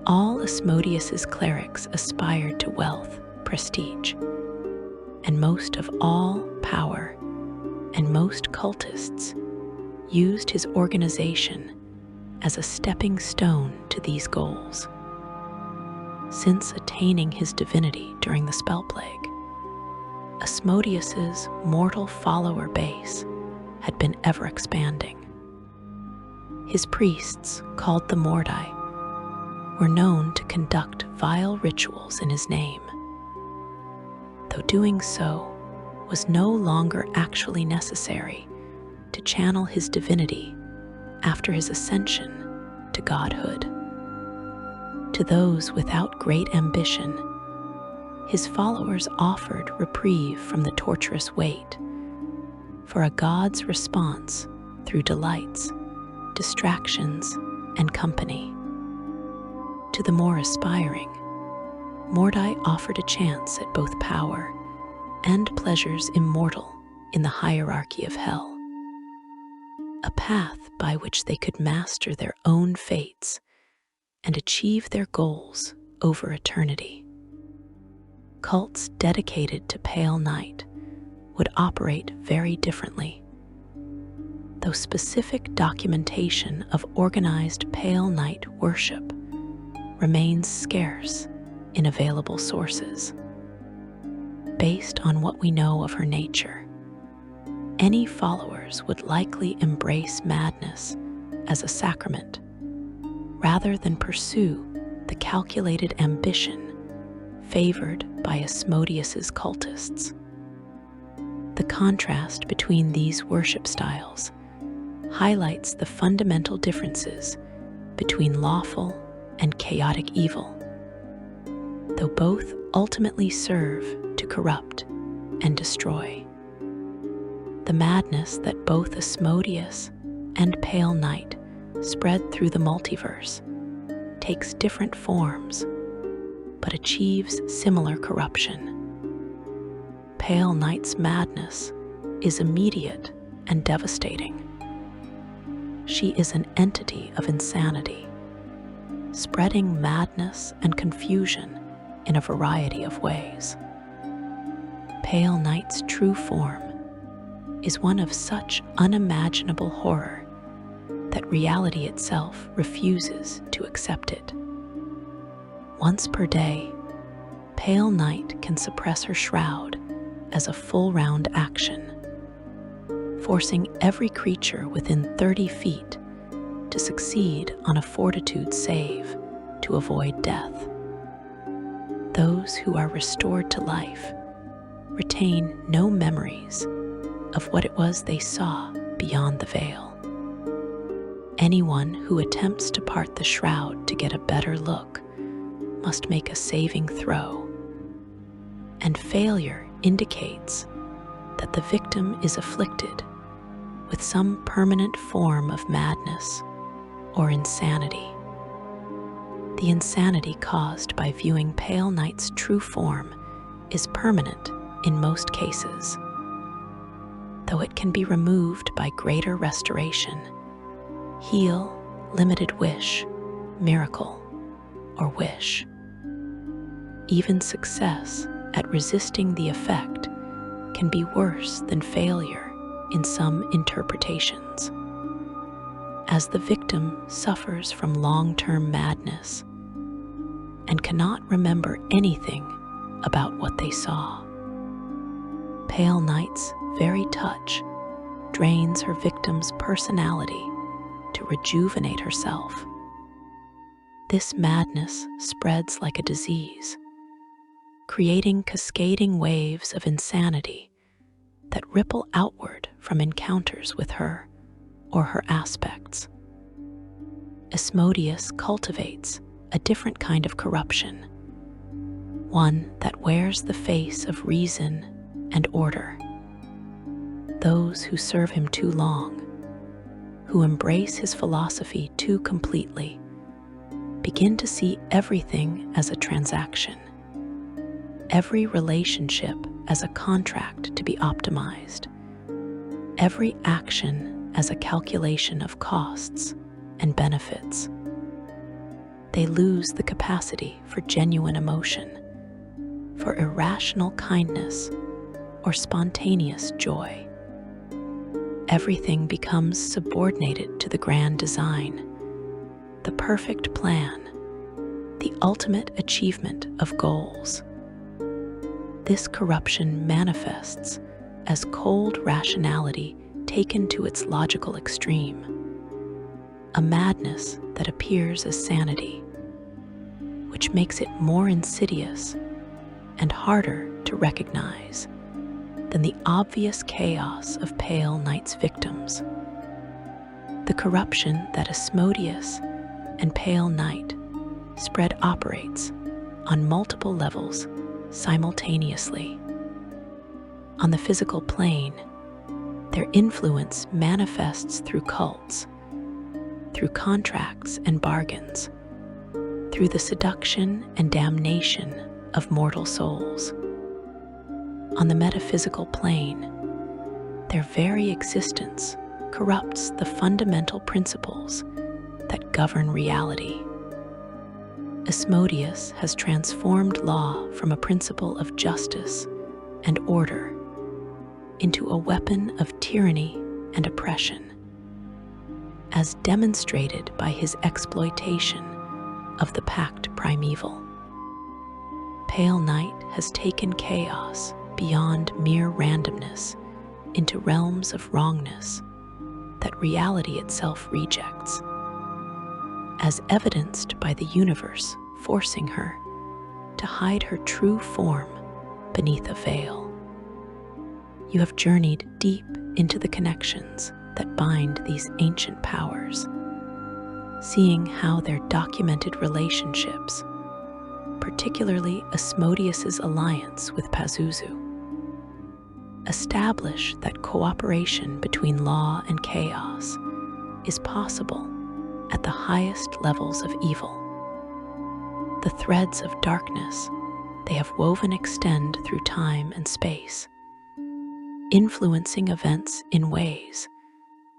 all Asmodeus's clerics aspired to wealth, prestige, and most of all power, and most cultists used his organization as a stepping stone to these goals. Since attaining his divinity during the spell plague, Asmodeus's mortal follower base had been ever expanding. His priests, called the Mordai, were known to conduct vile rituals in his name, though doing so was no longer actually necessary to channel his divinity after his ascension to godhood. To those without great ambition, his followers offered reprieve from the torturous weight, for a god's response through delights, distractions, and company. To the more aspiring, Mordai offered a chance at both power and pleasures immortal in the hierarchy of hell, a path by which they could master their own fates and achieve their goals over eternity. Cults dedicated to Pale Night would operate very differently, though specific documentation of organized Pale Night worship remains scarce in available sources. Based on what we know of her nature, any followers would likely embrace madness as a sacrament, rather than pursue the calculated ambition favored by Asmodeus's cultists. The contrast between these worship styles highlights the fundamental differences between lawful and chaotic evil, though both ultimately serve to corrupt and destroy. The madness that both Asmodeus and Pale Night spread through the multiverse takes different forms, but achieves similar corruption. Pale Night's madness is immediate and devastating. She is an entity of insanity, spreading madness and confusion in a variety of ways. Pale Night's true form is one of such unimaginable horror that reality itself refuses to accept it. Once per day, Pale Night can suppress her shroud as a full-round action, forcing every creature within 30 feet to succeed on a fortitude save to avoid death. Those who are restored to life retain no memories of what it was they saw beyond the veil. Anyone who attempts to part the shroud to get a better look must make a saving throw, and failure indicates that the victim is afflicted with some permanent form of madness or insanity. The insanity caused by viewing Pale Night's true form is permanent in most cases, though it can be removed by greater restoration, heal, limited wish, miracle, or wish. Even success at resisting the effect can be worse than failure in some interpretations, as the victim suffers from long-term madness and cannot remember anything about what they saw. Pale Night's very touch drains her victim's personality to rejuvenate herself. This madness spreads like a disease, creating cascading waves of insanity that ripple outward from encounters with her or her aspects. Asmodeus cultivates a different kind of corruption, one that wears the face of reason and order. Those who serve him too long who embrace his philosophy too completely begin to see everything as a transaction, every relationship as a contract to be optimized, every action as a calculation of costs and benefits. They lose the capacity for genuine emotion, for irrational kindness or spontaneous joy. Everything becomes subordinated to the grand design, the perfect plan, the ultimate achievement of goals. This corruption manifests as cold rationality taken to its logical extreme, a madness that appears as sanity, which makes it more insidious and harder to recognize than the obvious chaos of Pale Night's victims. The corruption that Asmodeus and Pale Night spread operates on multiple levels simultaneously. On the physical plane, their influence manifests through cults, through contracts and bargains, through the seduction and damnation of mortal souls. On the metaphysical plane, their very existence corrupts the fundamental principles that govern reality. Asmodeus has transformed law from a principle of justice and order into a weapon of tyranny and oppression, as demonstrated by his exploitation of the packed primeval. Pale Night has taken chaos beyond mere randomness into realms of wrongness that reality itself rejects, as evidenced by the universe forcing her to hide her true form beneath a veil. You have journeyed deep into the connections that bind these ancient powers, seeing how their documented relationships, particularly Asmodeus's alliance with Pazuzu, establish that cooperation between law and chaos is possible at the highest levels of evil. The threads of darkness they have woven extend through time and space, influencing events in ways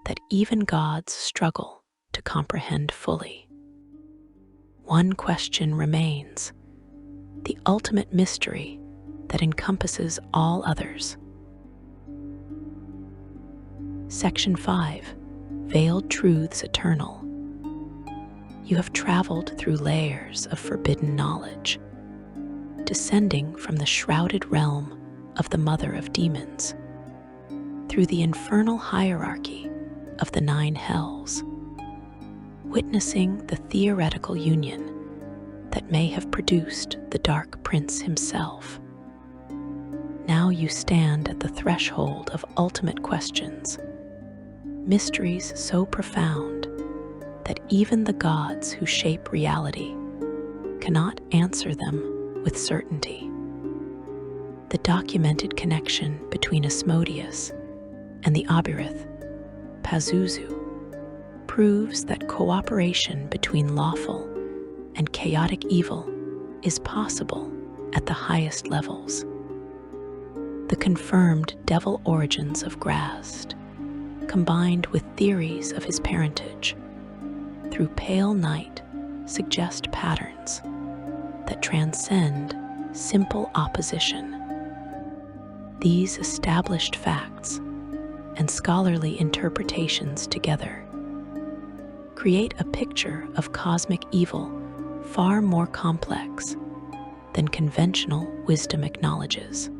that even gods struggle to comprehend fully. One question remains, the ultimate mystery that encompasses all others. Section 5. Veiled Truths Eternal. You have traveled through layers of forbidden knowledge, descending from the shrouded realm of the Mother of Demons, through the infernal hierarchy of the 9 hells, witnessing the theoretical union that may have produced the Dark Prince himself. Now you stand at the threshold of ultimate questions, mysteries so profound that even the gods who shape reality cannot answer them with certainty. The documented connection between Asmodeus and the Obirith, Pazuzu, proves that cooperation between lawful and chaotic evil is possible at the highest levels. The confirmed devil origins of Graz'zt, combined with theories of his parentage, through Pale Night suggest patterns that transcend simple opposition. These established facts and scholarly interpretations together create a picture of cosmic evil far more complex than conventional wisdom acknowledges.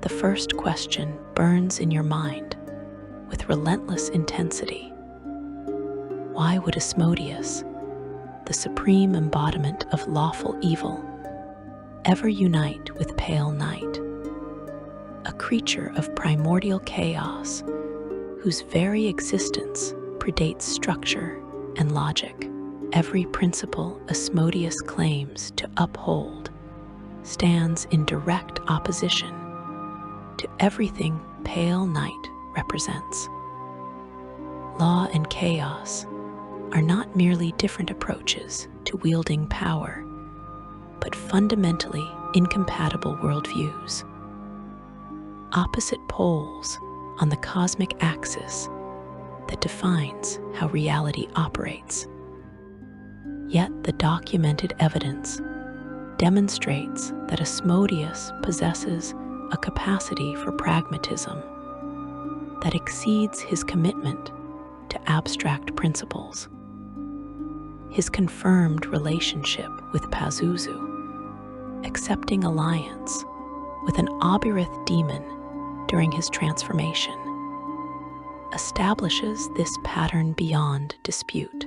The first question burns in your mind with relentless intensity. Why would Asmodeus, the supreme embodiment of lawful evil, ever unite with Pale Night, a creature of primordial chaos whose very existence predates structure and logic? Every principle Asmodeus claims to uphold stands in direct opposition to everything Pale Night represents. law and chaos are not merely different approaches to wielding power, but fundamentally incompatible worldviews. Opposite poles on the cosmic axis that defines how reality operates. Yet the documented evidence demonstrates that Asmodeus possesses a capacity for pragmatism that exceeds his commitment to abstract principles. His confirmed relationship with Pazuzu, accepting alliance with an Obirith demon during his transformation, establishes this pattern beyond dispute.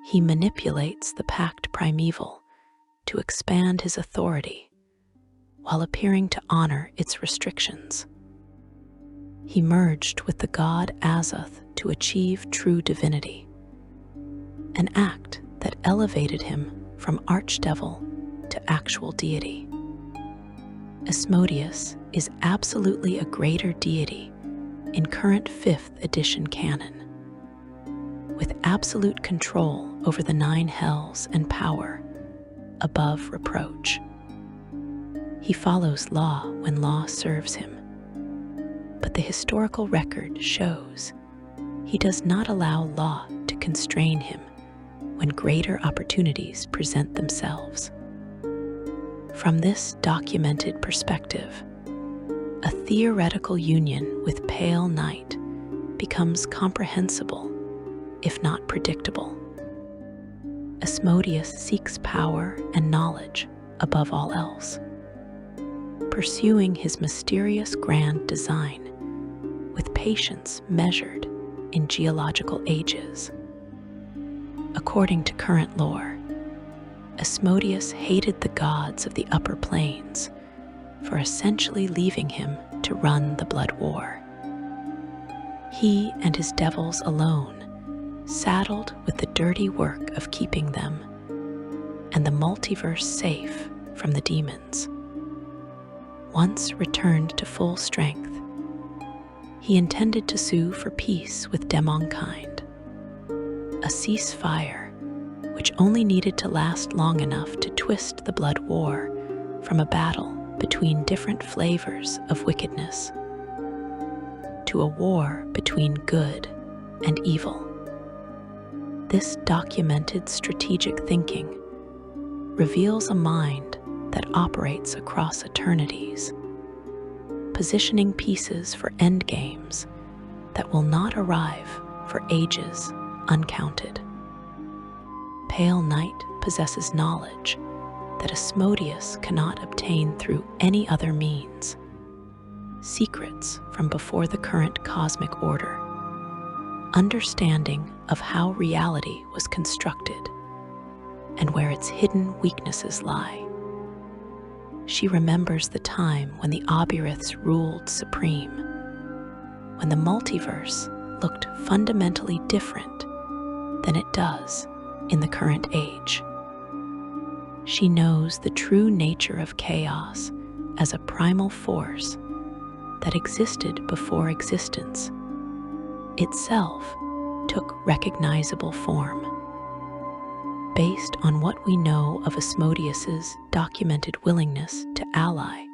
He manipulates the pact primeval to expand his authority while appearing to honor its restrictions. He merged with the god Azoth to achieve true divinity, an act that elevated him from archdevil to actual deity. Asmodeus is absolutely a greater deity in current 5th edition canon, with absolute control over the 9 hells and power above reproach. He follows law when law serves him, but the historical record shows he does not allow law to constrain him when greater opportunities present themselves. From this documented perspective, a theoretical union with Pale Night becomes comprehensible, if not predictable. Asmodeus seeks power and knowledge above all else, pursuing his mysterious grand design with patience measured in geological ages. According to current lore, Asmodeus hated the gods of the upper planes for essentially leaving him to run the blood war. He and his devils alone, saddled with the dirty work of keeping them and the multiverse safe from the demons. Once returned to full strength, he intended to sue for peace with demonkind, a ceasefire which only needed to last long enough to twist the blood war from a battle between different flavors of wickedness to a war between good and evil. This documented strategic thinking reveals a mind that operates across eternities, positioning pieces for endgames that will not arrive for ages uncounted. Pale Night possesses knowledge that Asmodeus cannot obtain through any other means, secrets from before the current cosmic order, understanding of how reality was constructed and where its hidden weaknesses lie. She remembers the time when the Obiriths ruled supreme, when the multiverse looked fundamentally different than it does in the current age. She knows the true nature of chaos as a primal force that existed before existence itself took recognizable form. Based on what we know of Asmodeus's documented willingness to ally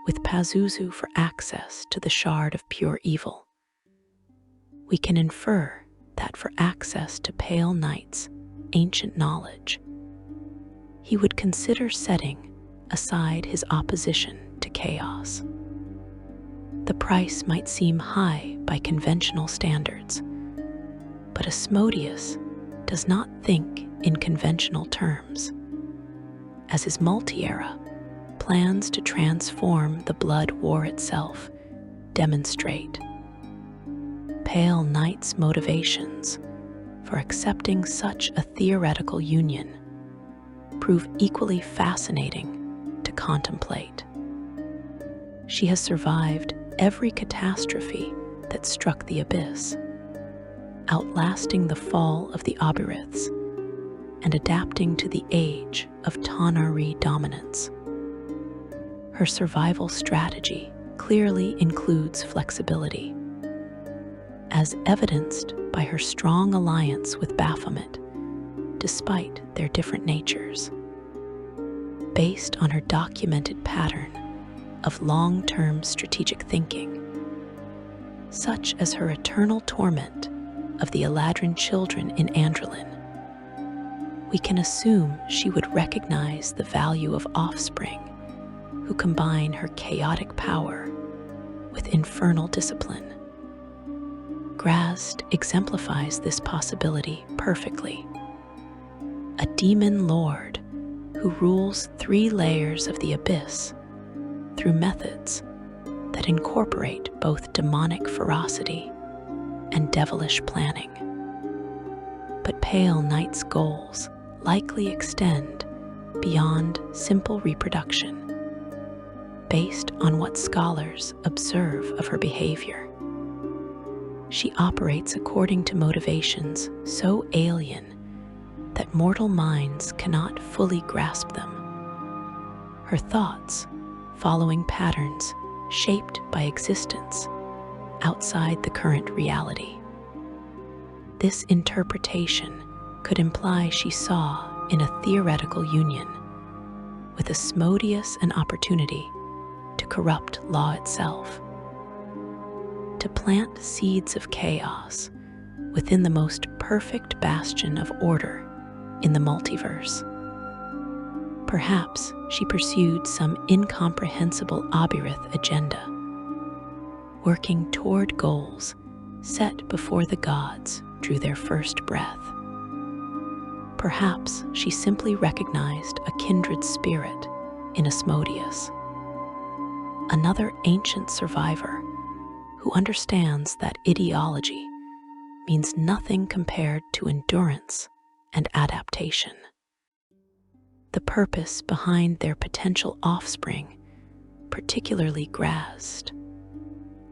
with Pazuzu for access to the Shard of Pure Evil, we can infer that for access to Pale Night's ancient knowledge, he would consider setting aside his opposition to chaos. The price might seem high by conventional standards, but Asmodeus does not think in conventional terms, as his multi-era plans to transform the blood war itself demonstrate. Pale Night's motivations for accepting such a theoretical union prove equally fascinating to contemplate. She has survived every catastrophe that struck the abyss, outlasting the fall of the Obiriths and adapting to the age of Tanar'ri dominance. Her survival strategy clearly includes flexibility. as evidenced by her strong alliance with Baphomet, despite their different natures. Based on her documented pattern of long-term strategic thinking, such as her eternal torment of the Eladrin children in Androlin, we can assume she would recognize the value of offspring who combine her chaotic power with infernal discipline. Graz'zt exemplifies this possibility perfectly. A demon lord who rules 3 layers of the abyss through methods that incorporate both demonic ferocity and devilish planning. But Pale Night's goals likely extend beyond simple reproduction, based on what scholars observe of her behavior. She operates according to motivations so alien that mortal minds cannot fully grasp them. Her thoughts, following patterns shaped by existence outside the current reality. This interpretation could imply she saw in a theoretical union with Asmodeus an opportunity to corrupt law itself, to plant seeds of chaos within the most perfect bastion of order in the multiverse. Perhaps she pursued some incomprehensible Abirith agenda, working toward goals set before the gods drew their first breath. Perhaps she simply recognized a kindred spirit in Asmodeus, another ancient survivor who understands that ideology means nothing compared to endurance and adaptation. The purpose behind their potential offspring, particularly Graz'zt,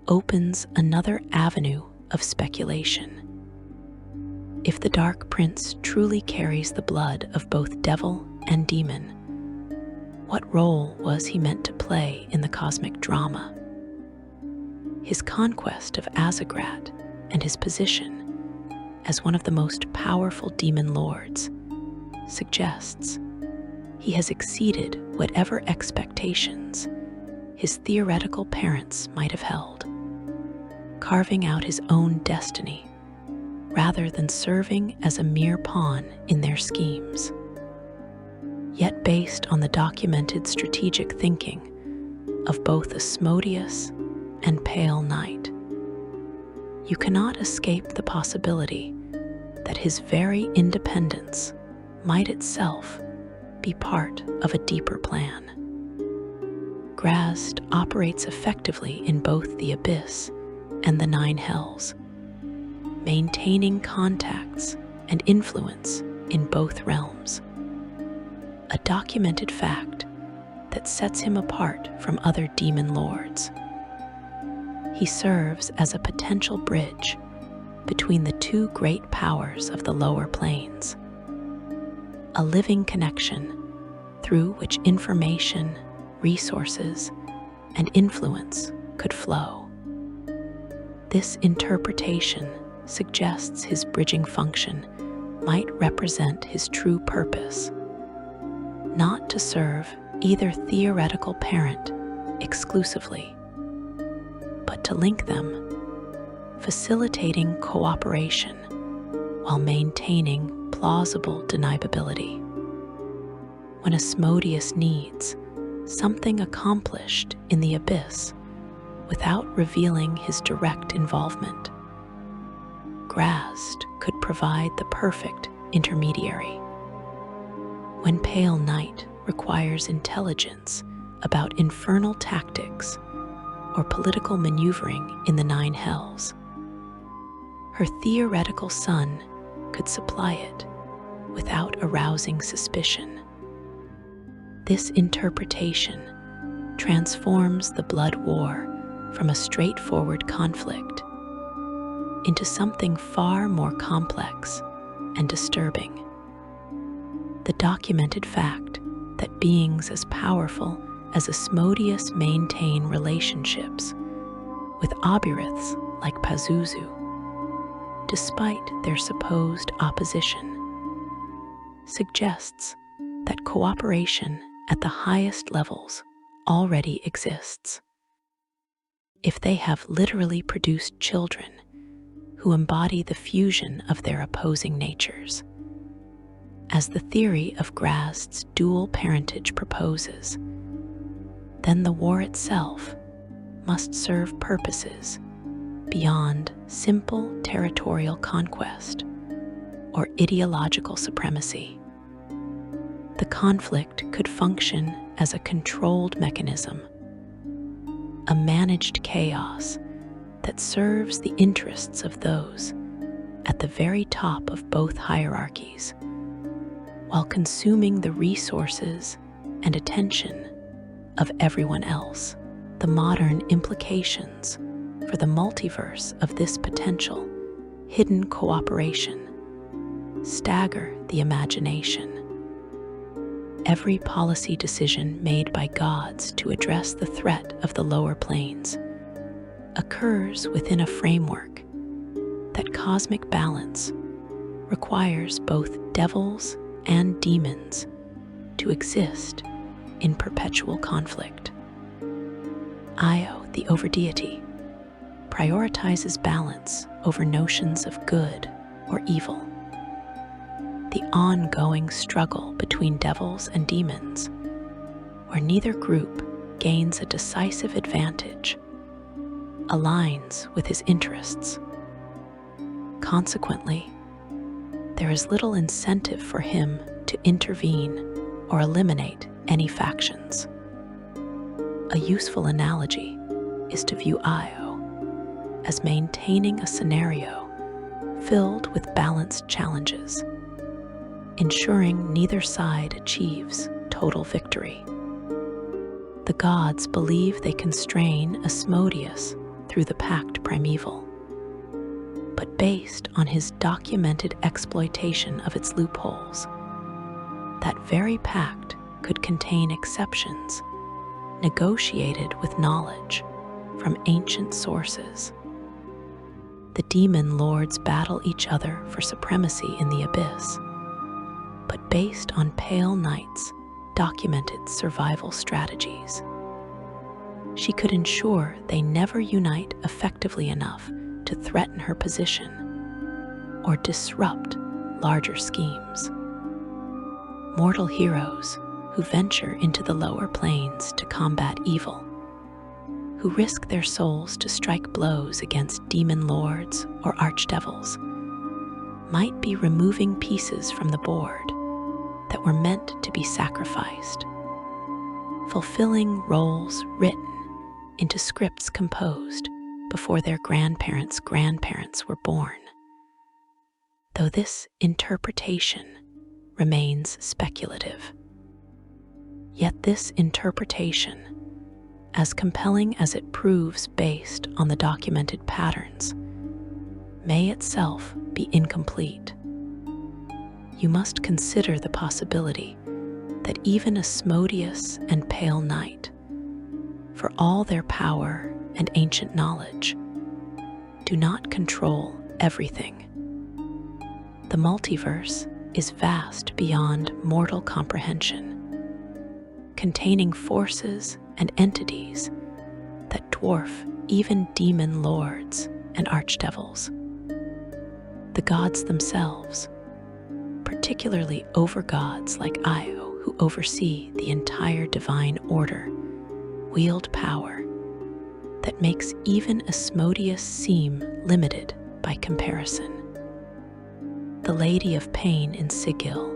opens another avenue of speculation. If the Dark Prince truly carries the blood of both devil and demon, what role was he meant to play in the cosmic drama? His conquest of Azagrat and his position as one of the most powerful demon lords suggests he has exceeded whatever expectations his theoretical parents might have held, carving out his own destiny rather than serving as a mere pawn in their schemes. Yet based on the documented strategic thinking of both Asmodeus and Pale Night, you cannot escape the possibility that his very independence might itself be part of a deeper plan. Graz'zt operates effectively in both the Abyss and the Nine Hells, maintaining contacts and influence in both realms, a documented fact that sets him apart from other demon lords. He serves as a potential bridge between the two great powers of the lower planes, a living connection through which information, resources, and influence could flow. This interpretation suggests his bridging function might represent his true purpose, not to serve either theoretical parent exclusively, but to link them, facilitating cooperation while maintaining plausible deniability. When Asmodeus needs something accomplished in the Abyss without revealing his direct involvement, Graz'zt could provide the perfect intermediary. When Pale Night requires intelligence about infernal tactics or political maneuvering in the Nine Hells, her theoretical son could supply it without arousing suspicion. This interpretation transforms the blood war from a straightforward conflict into something far more complex and disturbing. The documented fact that beings as powerful as Asmodeus maintain relationships with Abiriths like Pazuzu despite their supposed opposition, suggests that cooperation at the highest levels already exists. If they have literally produced children who embody the fusion of their opposing natures, as the theory of Graz't's dual parentage proposes, then the war itself must serve purposes beyond simple territorial conquest or ideological supremacy. The conflict could function as a controlled mechanism, a managed chaos that serves the interests of those at the very top of both hierarchies, while consuming the resources and attention of everyone else. The modern implications for the multiverse of this potential hidden cooperation stagger the imagination. Every policy decision made by gods to address the threat of the lower planes occurs within a framework that cosmic balance requires both devils and demons to exist in perpetual conflict. Io, the overdeity, prioritizes balance over notions of good or evil. The ongoing struggle between devils and demons, where neither group gains a decisive advantage, aligns with his interests. Consequently, there is little incentive for him to intervene or eliminate any factions. A useful analogy is to view Io as maintaining a scenario filled with balanced challenges, ensuring neither side achieves total victory. The gods believe they constrain Asmodeus through the pact primeval, but based on his documented exploitation of its loopholes, that very pact could contain exceptions negotiated with knowledge from ancient sources. The demon lords battle each other for supremacy in the abyss, but based on Pale Night's documented survival strategies. She could ensure they never unite effectively enough to threaten her position or disrupt larger schemes. Mortal heroes who venture into the lower planes to combat evil, who risk their souls to strike blows against demon lords or archdevils, might be removing pieces from the board that were meant to be sacrificed, fulfilling roles written into scripts composed before their grandparents' grandparents were born. Though this interpretation remains speculative, yet this interpretation, as compelling as it proves based on the documented patterns, may itself be incomplete. You must consider the possibility that even Asmodeus and Pale Night, for all their power and ancient knowledge, do not control everything. The multiverse is vast beyond mortal comprehension, containing forces and entities that dwarf even demon lords and archdevils. The gods themselves, particularly overgods like Io, who oversee the entire divine order, wield power that makes even Asmodeus seem limited by comparison. The Lady of Pain in Sigil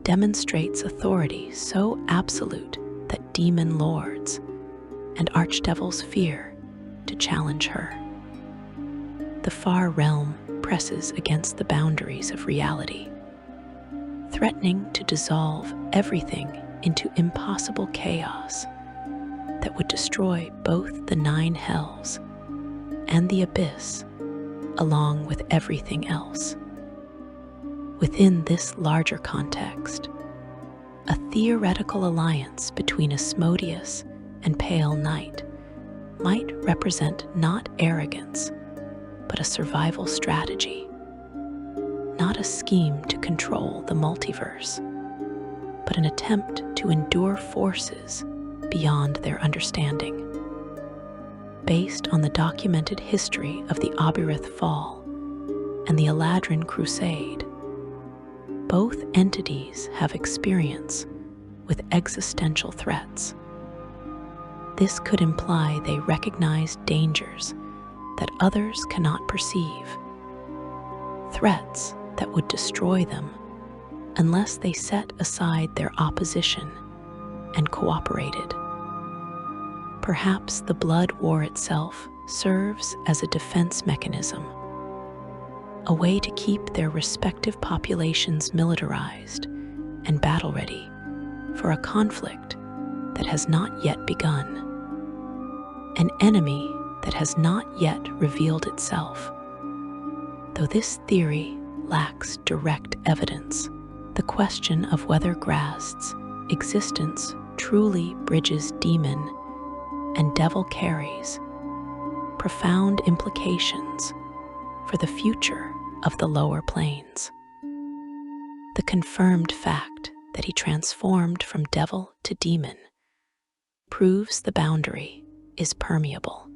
demonstrates authority so absolute that demon lords and archdevils fear to challenge her. The far realm presses against the boundaries of reality, threatening to dissolve everything into impossible chaos that would destroy both the 9 hells and the abyss, along with everything else. Within this larger context, a theoretical alliance between Asmodeus and Pale Night might represent not arrogance, but a survival strategy, not a scheme to control the multiverse, but an attempt to endure forces beyond their understanding. Based on the documented history of the Obirith Fall and the Eladrin Crusade, both entities have experience with existential threats. This could imply they recognize dangers that others cannot perceive, threats that would destroy them unless they set aside their opposition and cooperated. Perhaps the blood war itself serves as a defense mechanism, a way to keep their respective populations militarized and battle-ready for a conflict that has not yet begun, an enemy that has not yet revealed itself. Though this theory lacks direct evidence, the question of whether Graz't's existence truly bridges demon and devil carries profound implications for the future of the lower planes. The confirmed fact that he transformed from devil to demon proves the boundary is permeable.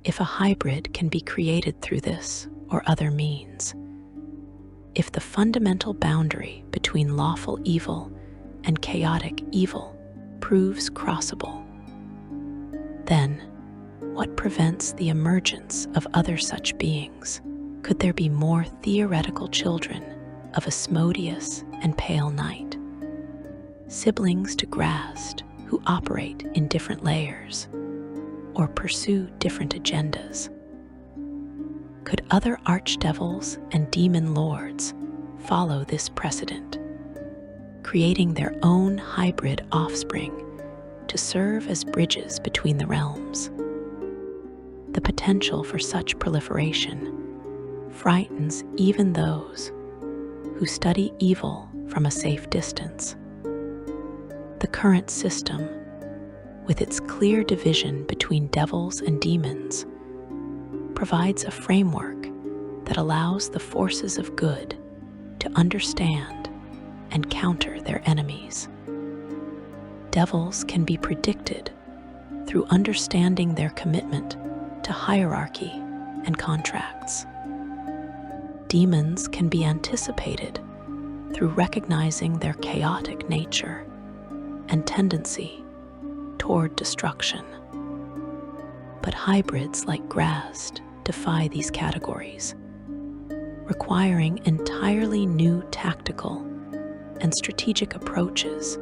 If a hybrid can be created through this or other means, if the fundamental boundary between lawful evil and chaotic evil proves crossable, then what prevents the emergence of other such beings? Could there be more theoretical children of Asmodeus and Pale Night, siblings to Graz'zt who operate in different layers or pursue different agendas? Could other archdevils and demon lords follow this precedent, creating their own hybrid offspring to serve as bridges between the realms? The potential for such proliferation frightens even those who study evil from a safe distance. The current system, with its clear division between devils and demons, provides a framework that allows the forces of good to understand and counter their enemies. Devils can be predicted through understanding their commitment to hierarchy and contracts. Demons can be anticipated through recognizing their chaotic nature and tendency toward destruction. But hybrids like Graz'zt defy these categories, requiring entirely new tactical and strategic approaches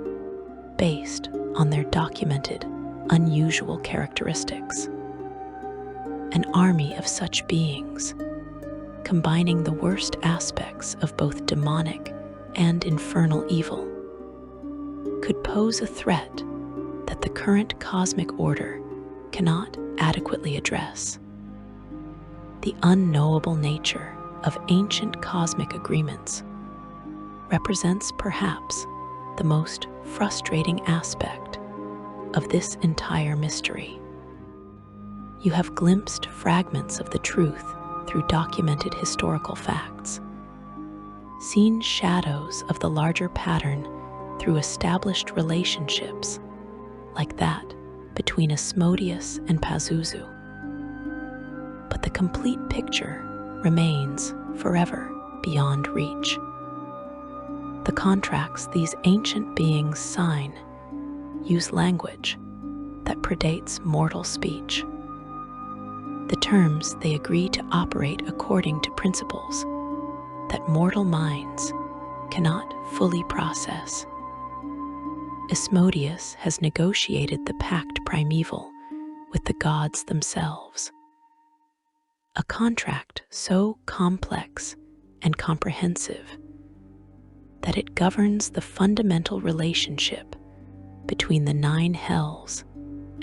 based on their documented, unusual characteristics. An army of such beings, combining the worst aspects of both demonic and infernal evil, could pose a threat that the current cosmic order cannot adequately address. The unknowable nature of ancient cosmic agreements represents perhaps the most frustrating aspect of this entire mystery. You have glimpsed fragments of the truth through documented historical facts, seen shadows of the larger pattern through established relationships like that between Asmodeus and Pazuzu. But the complete picture remains forever beyond reach. The contracts these ancient beings sign use language that predates mortal speech. The terms they agree to operate according to principles that mortal minds cannot fully process. Asmodeus has negotiated the pact primeval with the gods themselves, a contract so complex and comprehensive that it governs the fundamental relationship between the 9 hells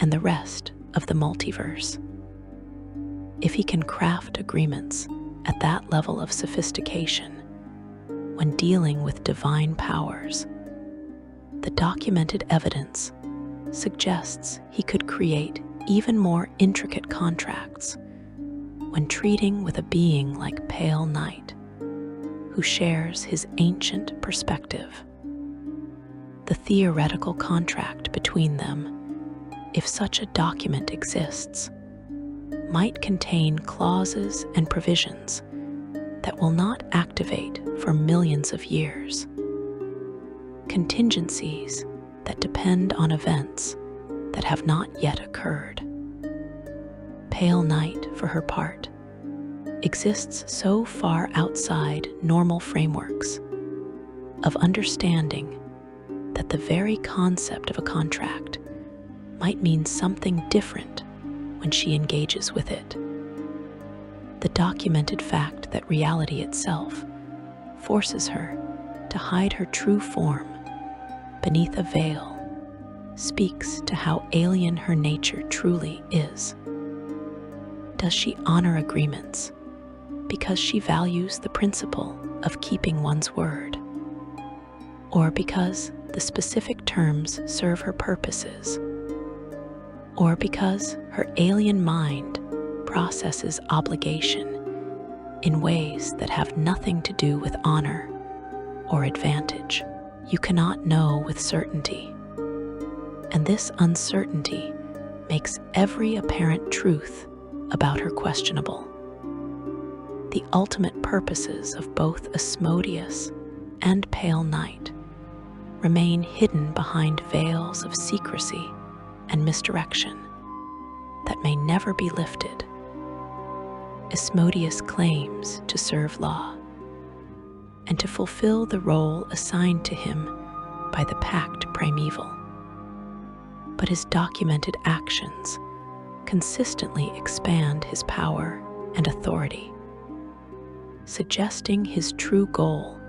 and the rest of the multiverse. If he can craft agreements at that level of sophistication when dealing with divine powers, the documented evidence suggests he could create even more intricate contracts when treating with a being like Pale Night, who shares his ancient perspective. The theoretical contract between them, if such a document exists, might contain clauses and provisions that will not activate for millions of years. Contingencies that depend on events that have not yet occurred. Pale Night, for her part, exists so far outside normal frameworks of understanding that the very concept of a contract might mean something different when she engages with it. The documented fact that reality itself forces her to hide her true form beneath a veil speaks to how alien her nature truly is. Does she honor agreements because she values the principle of keeping one's word, or because the specific terms serve her purposes, or because her alien mind processes obligation in ways that have nothing to do with honor or advantage? You cannot know with certainty, and this uncertainty makes every apparent truth about her questionable. The ultimate purposes of both Asmodeus and Pale Night remain hidden behind veils of secrecy and misdirection that may never be lifted. Asmodeus claims to serve law and to fulfill the role assigned to him by the pact primeval, but his documented actions consistently expand his power and authority, suggesting his true goal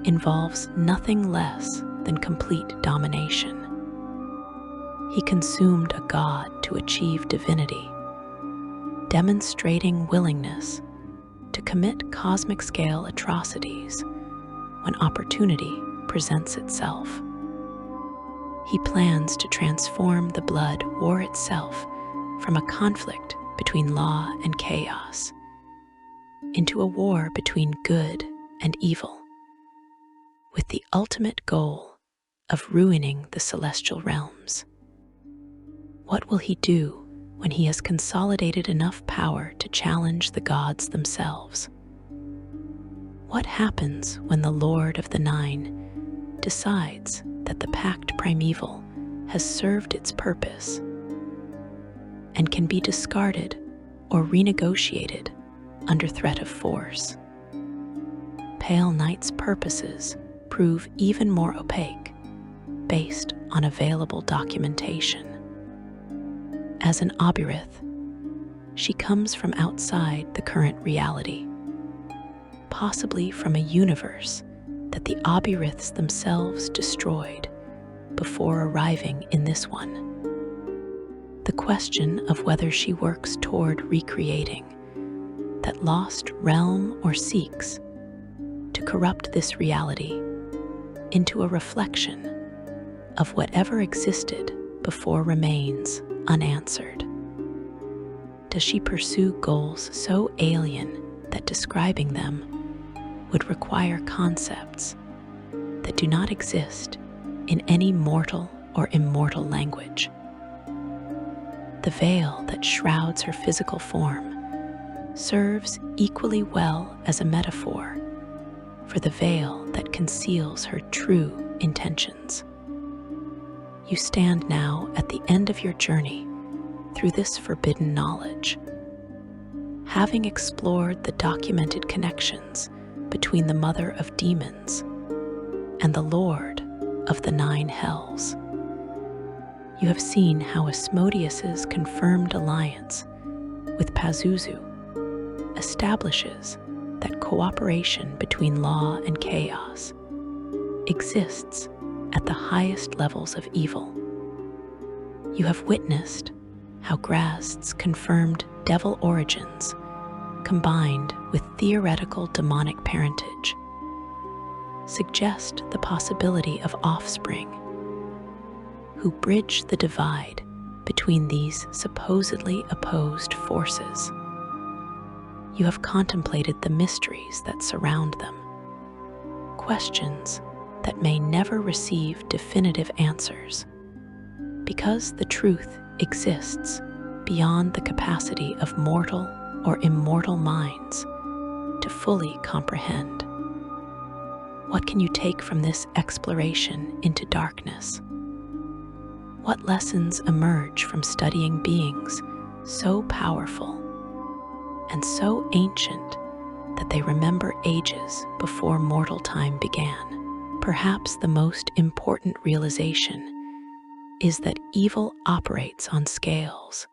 involves nothing less than complete domination. He consumed a god to achieve divinity, demonstrating willingness to commit cosmic-scale atrocities when opportunity presents itself. He plans to transform the blood war itself from a conflict between law and chaos into a war between good and evil, with the ultimate goal of ruining the celestial realms. What will he do when he has consolidated enough power to challenge the gods themselves? What happens when the Lord of the Nine decides that the pact primeval has served its purpose and can be discarded or renegotiated under threat of force? Pale Night's purposes prove even more opaque based on available documentation. As an Obirith, she comes from outside the current reality, possibly from a universe that the Obiriths themselves destroyed before arriving in this one. The question of whether she works toward recreating that lost realm or seeks to corrupt this reality into a reflection of whatever existed before remains unanswered. Does she pursue goals so alien that describing them would require concepts that do not exist in any mortal or immortal language? The veil that shrouds her physical form serves equally well as a metaphor for the veil that conceals her true intentions. You stand now at the end of your journey through this forbidden knowledge, having explored the documented connections between the Mother of Demons and the Lord of the Nine Hells. You have seen how Asmodeus's confirmed alliance with Pazuzu establishes that cooperation between law and chaos exists at the highest levels of evil. You have witnessed how Graz'zt's confirmed devil origins combined with theoretical demonic parentage suggest the possibility of offspring who bridge the divide between these supposedly opposed forces. you have contemplated the mysteries that surround them, questions that may never receive definitive answers, because the truth exists beyond the capacity of mortal or immortal minds to fully comprehend. What can you take from this exploration into darkness? What lessons emerge from studying beings so powerful and so ancient that they remember ages before mortal time began? Perhaps the most important realization is that evil operates on scales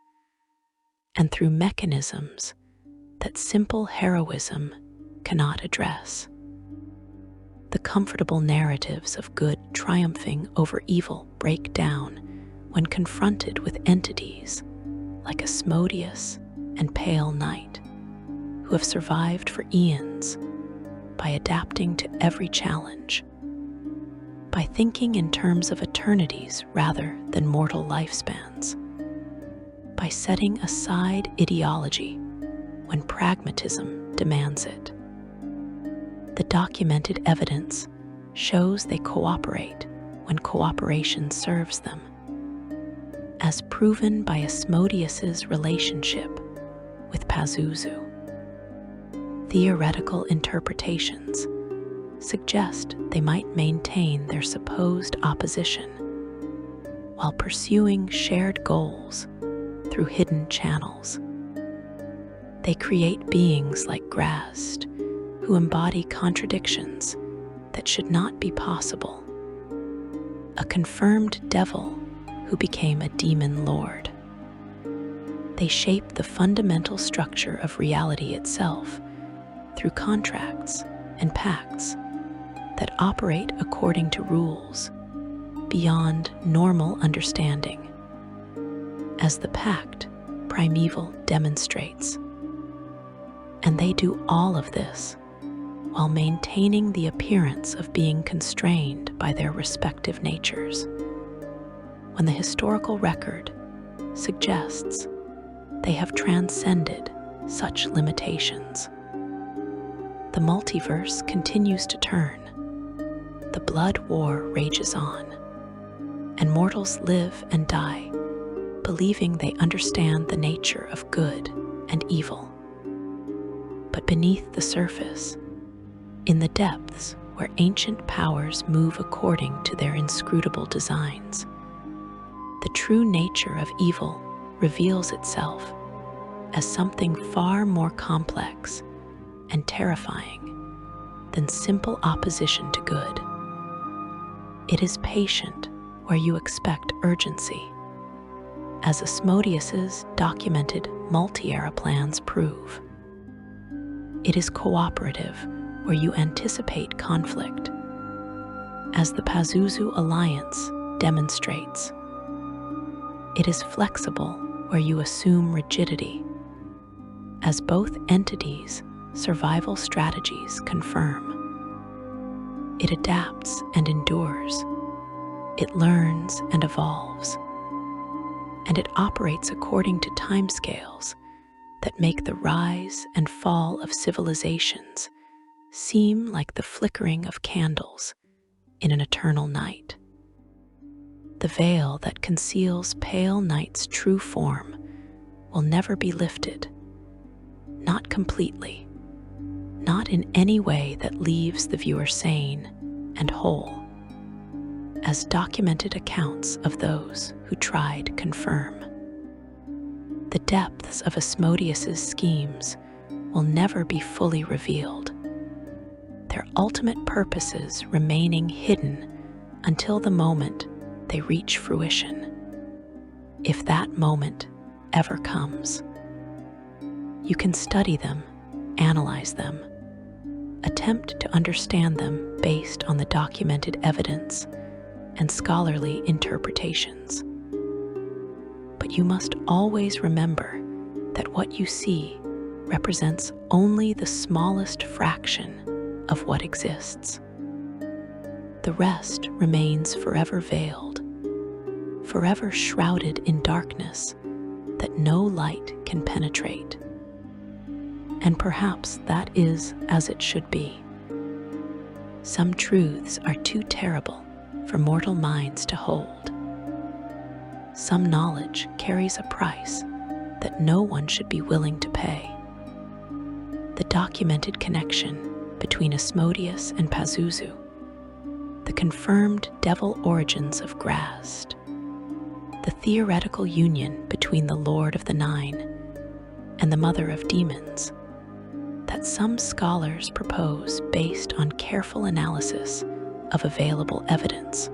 and through mechanisms that simple heroism cannot address. The comfortable narratives of good triumphing over evil break down when confronted with entities like Asmodeus and Pale Night, who have survived for eons by adapting to every challenge, by thinking in terms of eternities rather than mortal lifespans, by setting aside ideology when pragmatism demands it. The documented evidence shows they cooperate when cooperation serves them, as proven by Asmodeus's relationship with Pazuzu. Theoretical interpretations suggest they might maintain their supposed opposition while pursuing shared goals through hidden channels. They create beings like Graz'zt, who embody contradictions that should not be possible, a confirmed devil who became a demon lord. They shape the fundamental structure of reality itself through contracts and pacts that operate according to rules beyond normal understanding, as the pact primeval demonstrates. And they do all of this while maintaining the appearance of being constrained by their respective natures, when the historical record suggests they have transcended such limitations. The multiverse continues to turn, the blood war rages on, and mortals live and die, believing they understand the nature of good and evil. But beneath the surface, in the depths where ancient powers move according to their inscrutable designs, the true nature of evil reveals itself as something far more complex and terrifying than simple opposition to good. It is patient where you expect urgency, as Asmodeus's documented multi-era plans prove. It is cooperative where you anticipate conflict, as the Pazuzu alliance demonstrates. It is flexible where you assume rigidity, as both entities' survival strategies confirm. It adapts and endures. It learns and evolves. And it operates according to timescales that make the rise and fall of civilizations seem like the flickering of candles in an eternal night. The veil that conceals Pale Night's true form will never be lifted, not completely, not in any way that leaves the viewer sane and whole, as documented accounts of those who tried confirm. The depths of Asmodeus's schemes will never be fully revealed, their ultimate purposes remaining hidden until the moment they reach fruition, if that moment ever comes. You can study them, analyze them, attempt to understand them based on the documented evidence and scholarly interpretations. But you must always remember that what you see represents only the smallest fraction of what exists. The rest remains forever veiled, forever shrouded in darkness that no light can penetrate. And perhaps that is as it should be. Some truths are too terrible for mortal minds to hold. Some knowledge carries a price that no one should be willing to pay. The documented connection between Asmodeus and Pazuzu, the confirmed devil origins of Graz'zt, the theoretical union between the Lord of the Nine and the Mother of Demons, that some scholars propose based on careful analysis of available evidence.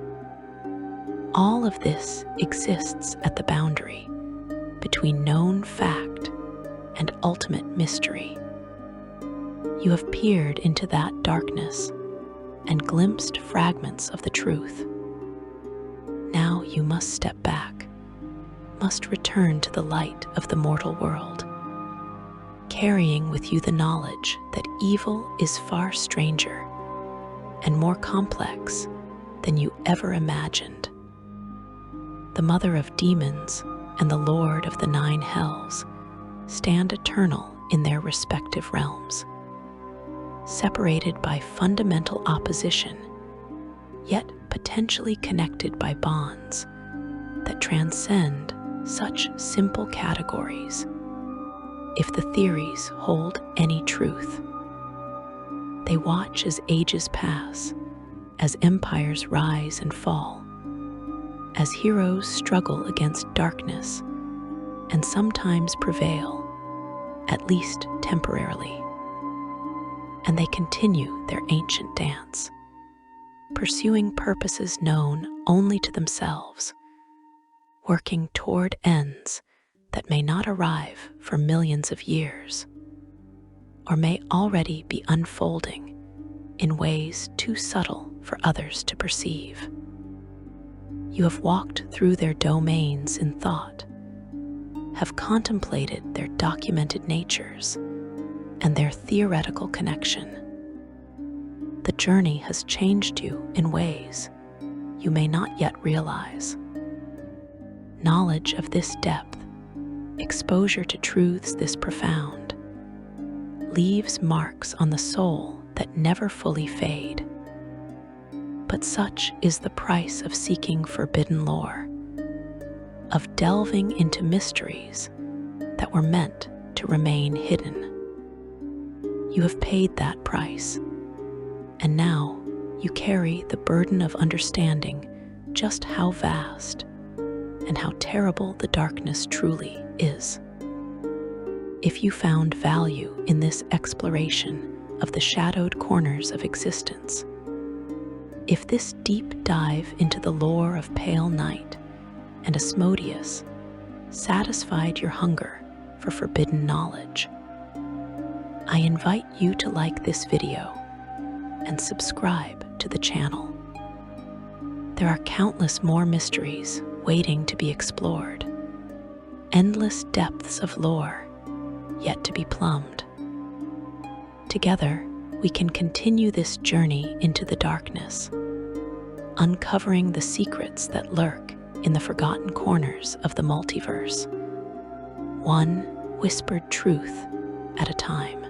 All of this exists at the boundary between known fact and ultimate mystery. You have peered into that darkness and glimpsed fragments of the truth. Now you must step back, must return to the light of the mortal world, carrying with you the knowledge that evil is far stranger and more complex than you ever imagined. The Mother of Demons and the Lord of the Nine Hells stand eternal in their respective realms, separated by fundamental opposition, yet potentially connected by bonds that transcend such simple categories, if the theories hold any truth. They watch as ages pass, as empires rise and fall, as heroes struggle against darkness and sometimes prevail, at least temporarily. And they continue their ancient dance, pursuing purposes known only to themselves, working toward ends that may not arrive for millions of years, or may already be unfolding in ways too subtle for others to perceive. You have walked through their domains in thought, have contemplated their documented natures and their theoretical connection. The journey has changed you in ways you may not yet realize. Knowledge of this depth, exposure to truths this profound, leaves marks on the soul that never fully fade. But such is the price of seeking forbidden lore, of delving into mysteries that were meant to remain hidden. You have paid that price, and now you carry the burden of understanding just how vast and how terrible the darkness truly is. If you found value in this exploration of the shadowed corners of existence, if this deep dive into the lore of Pale Night and Asmodeus satisfied your hunger for forbidden knowledge, I invite you to like this video and subscribe to the channel. There are countless more mysteries waiting to be explored, endless depths of lore yet to be plumbed. Together, we can continue this journey into the darkness, uncovering the secrets that lurk in the forgotten corners of the multiverse, one whispered truth at a time.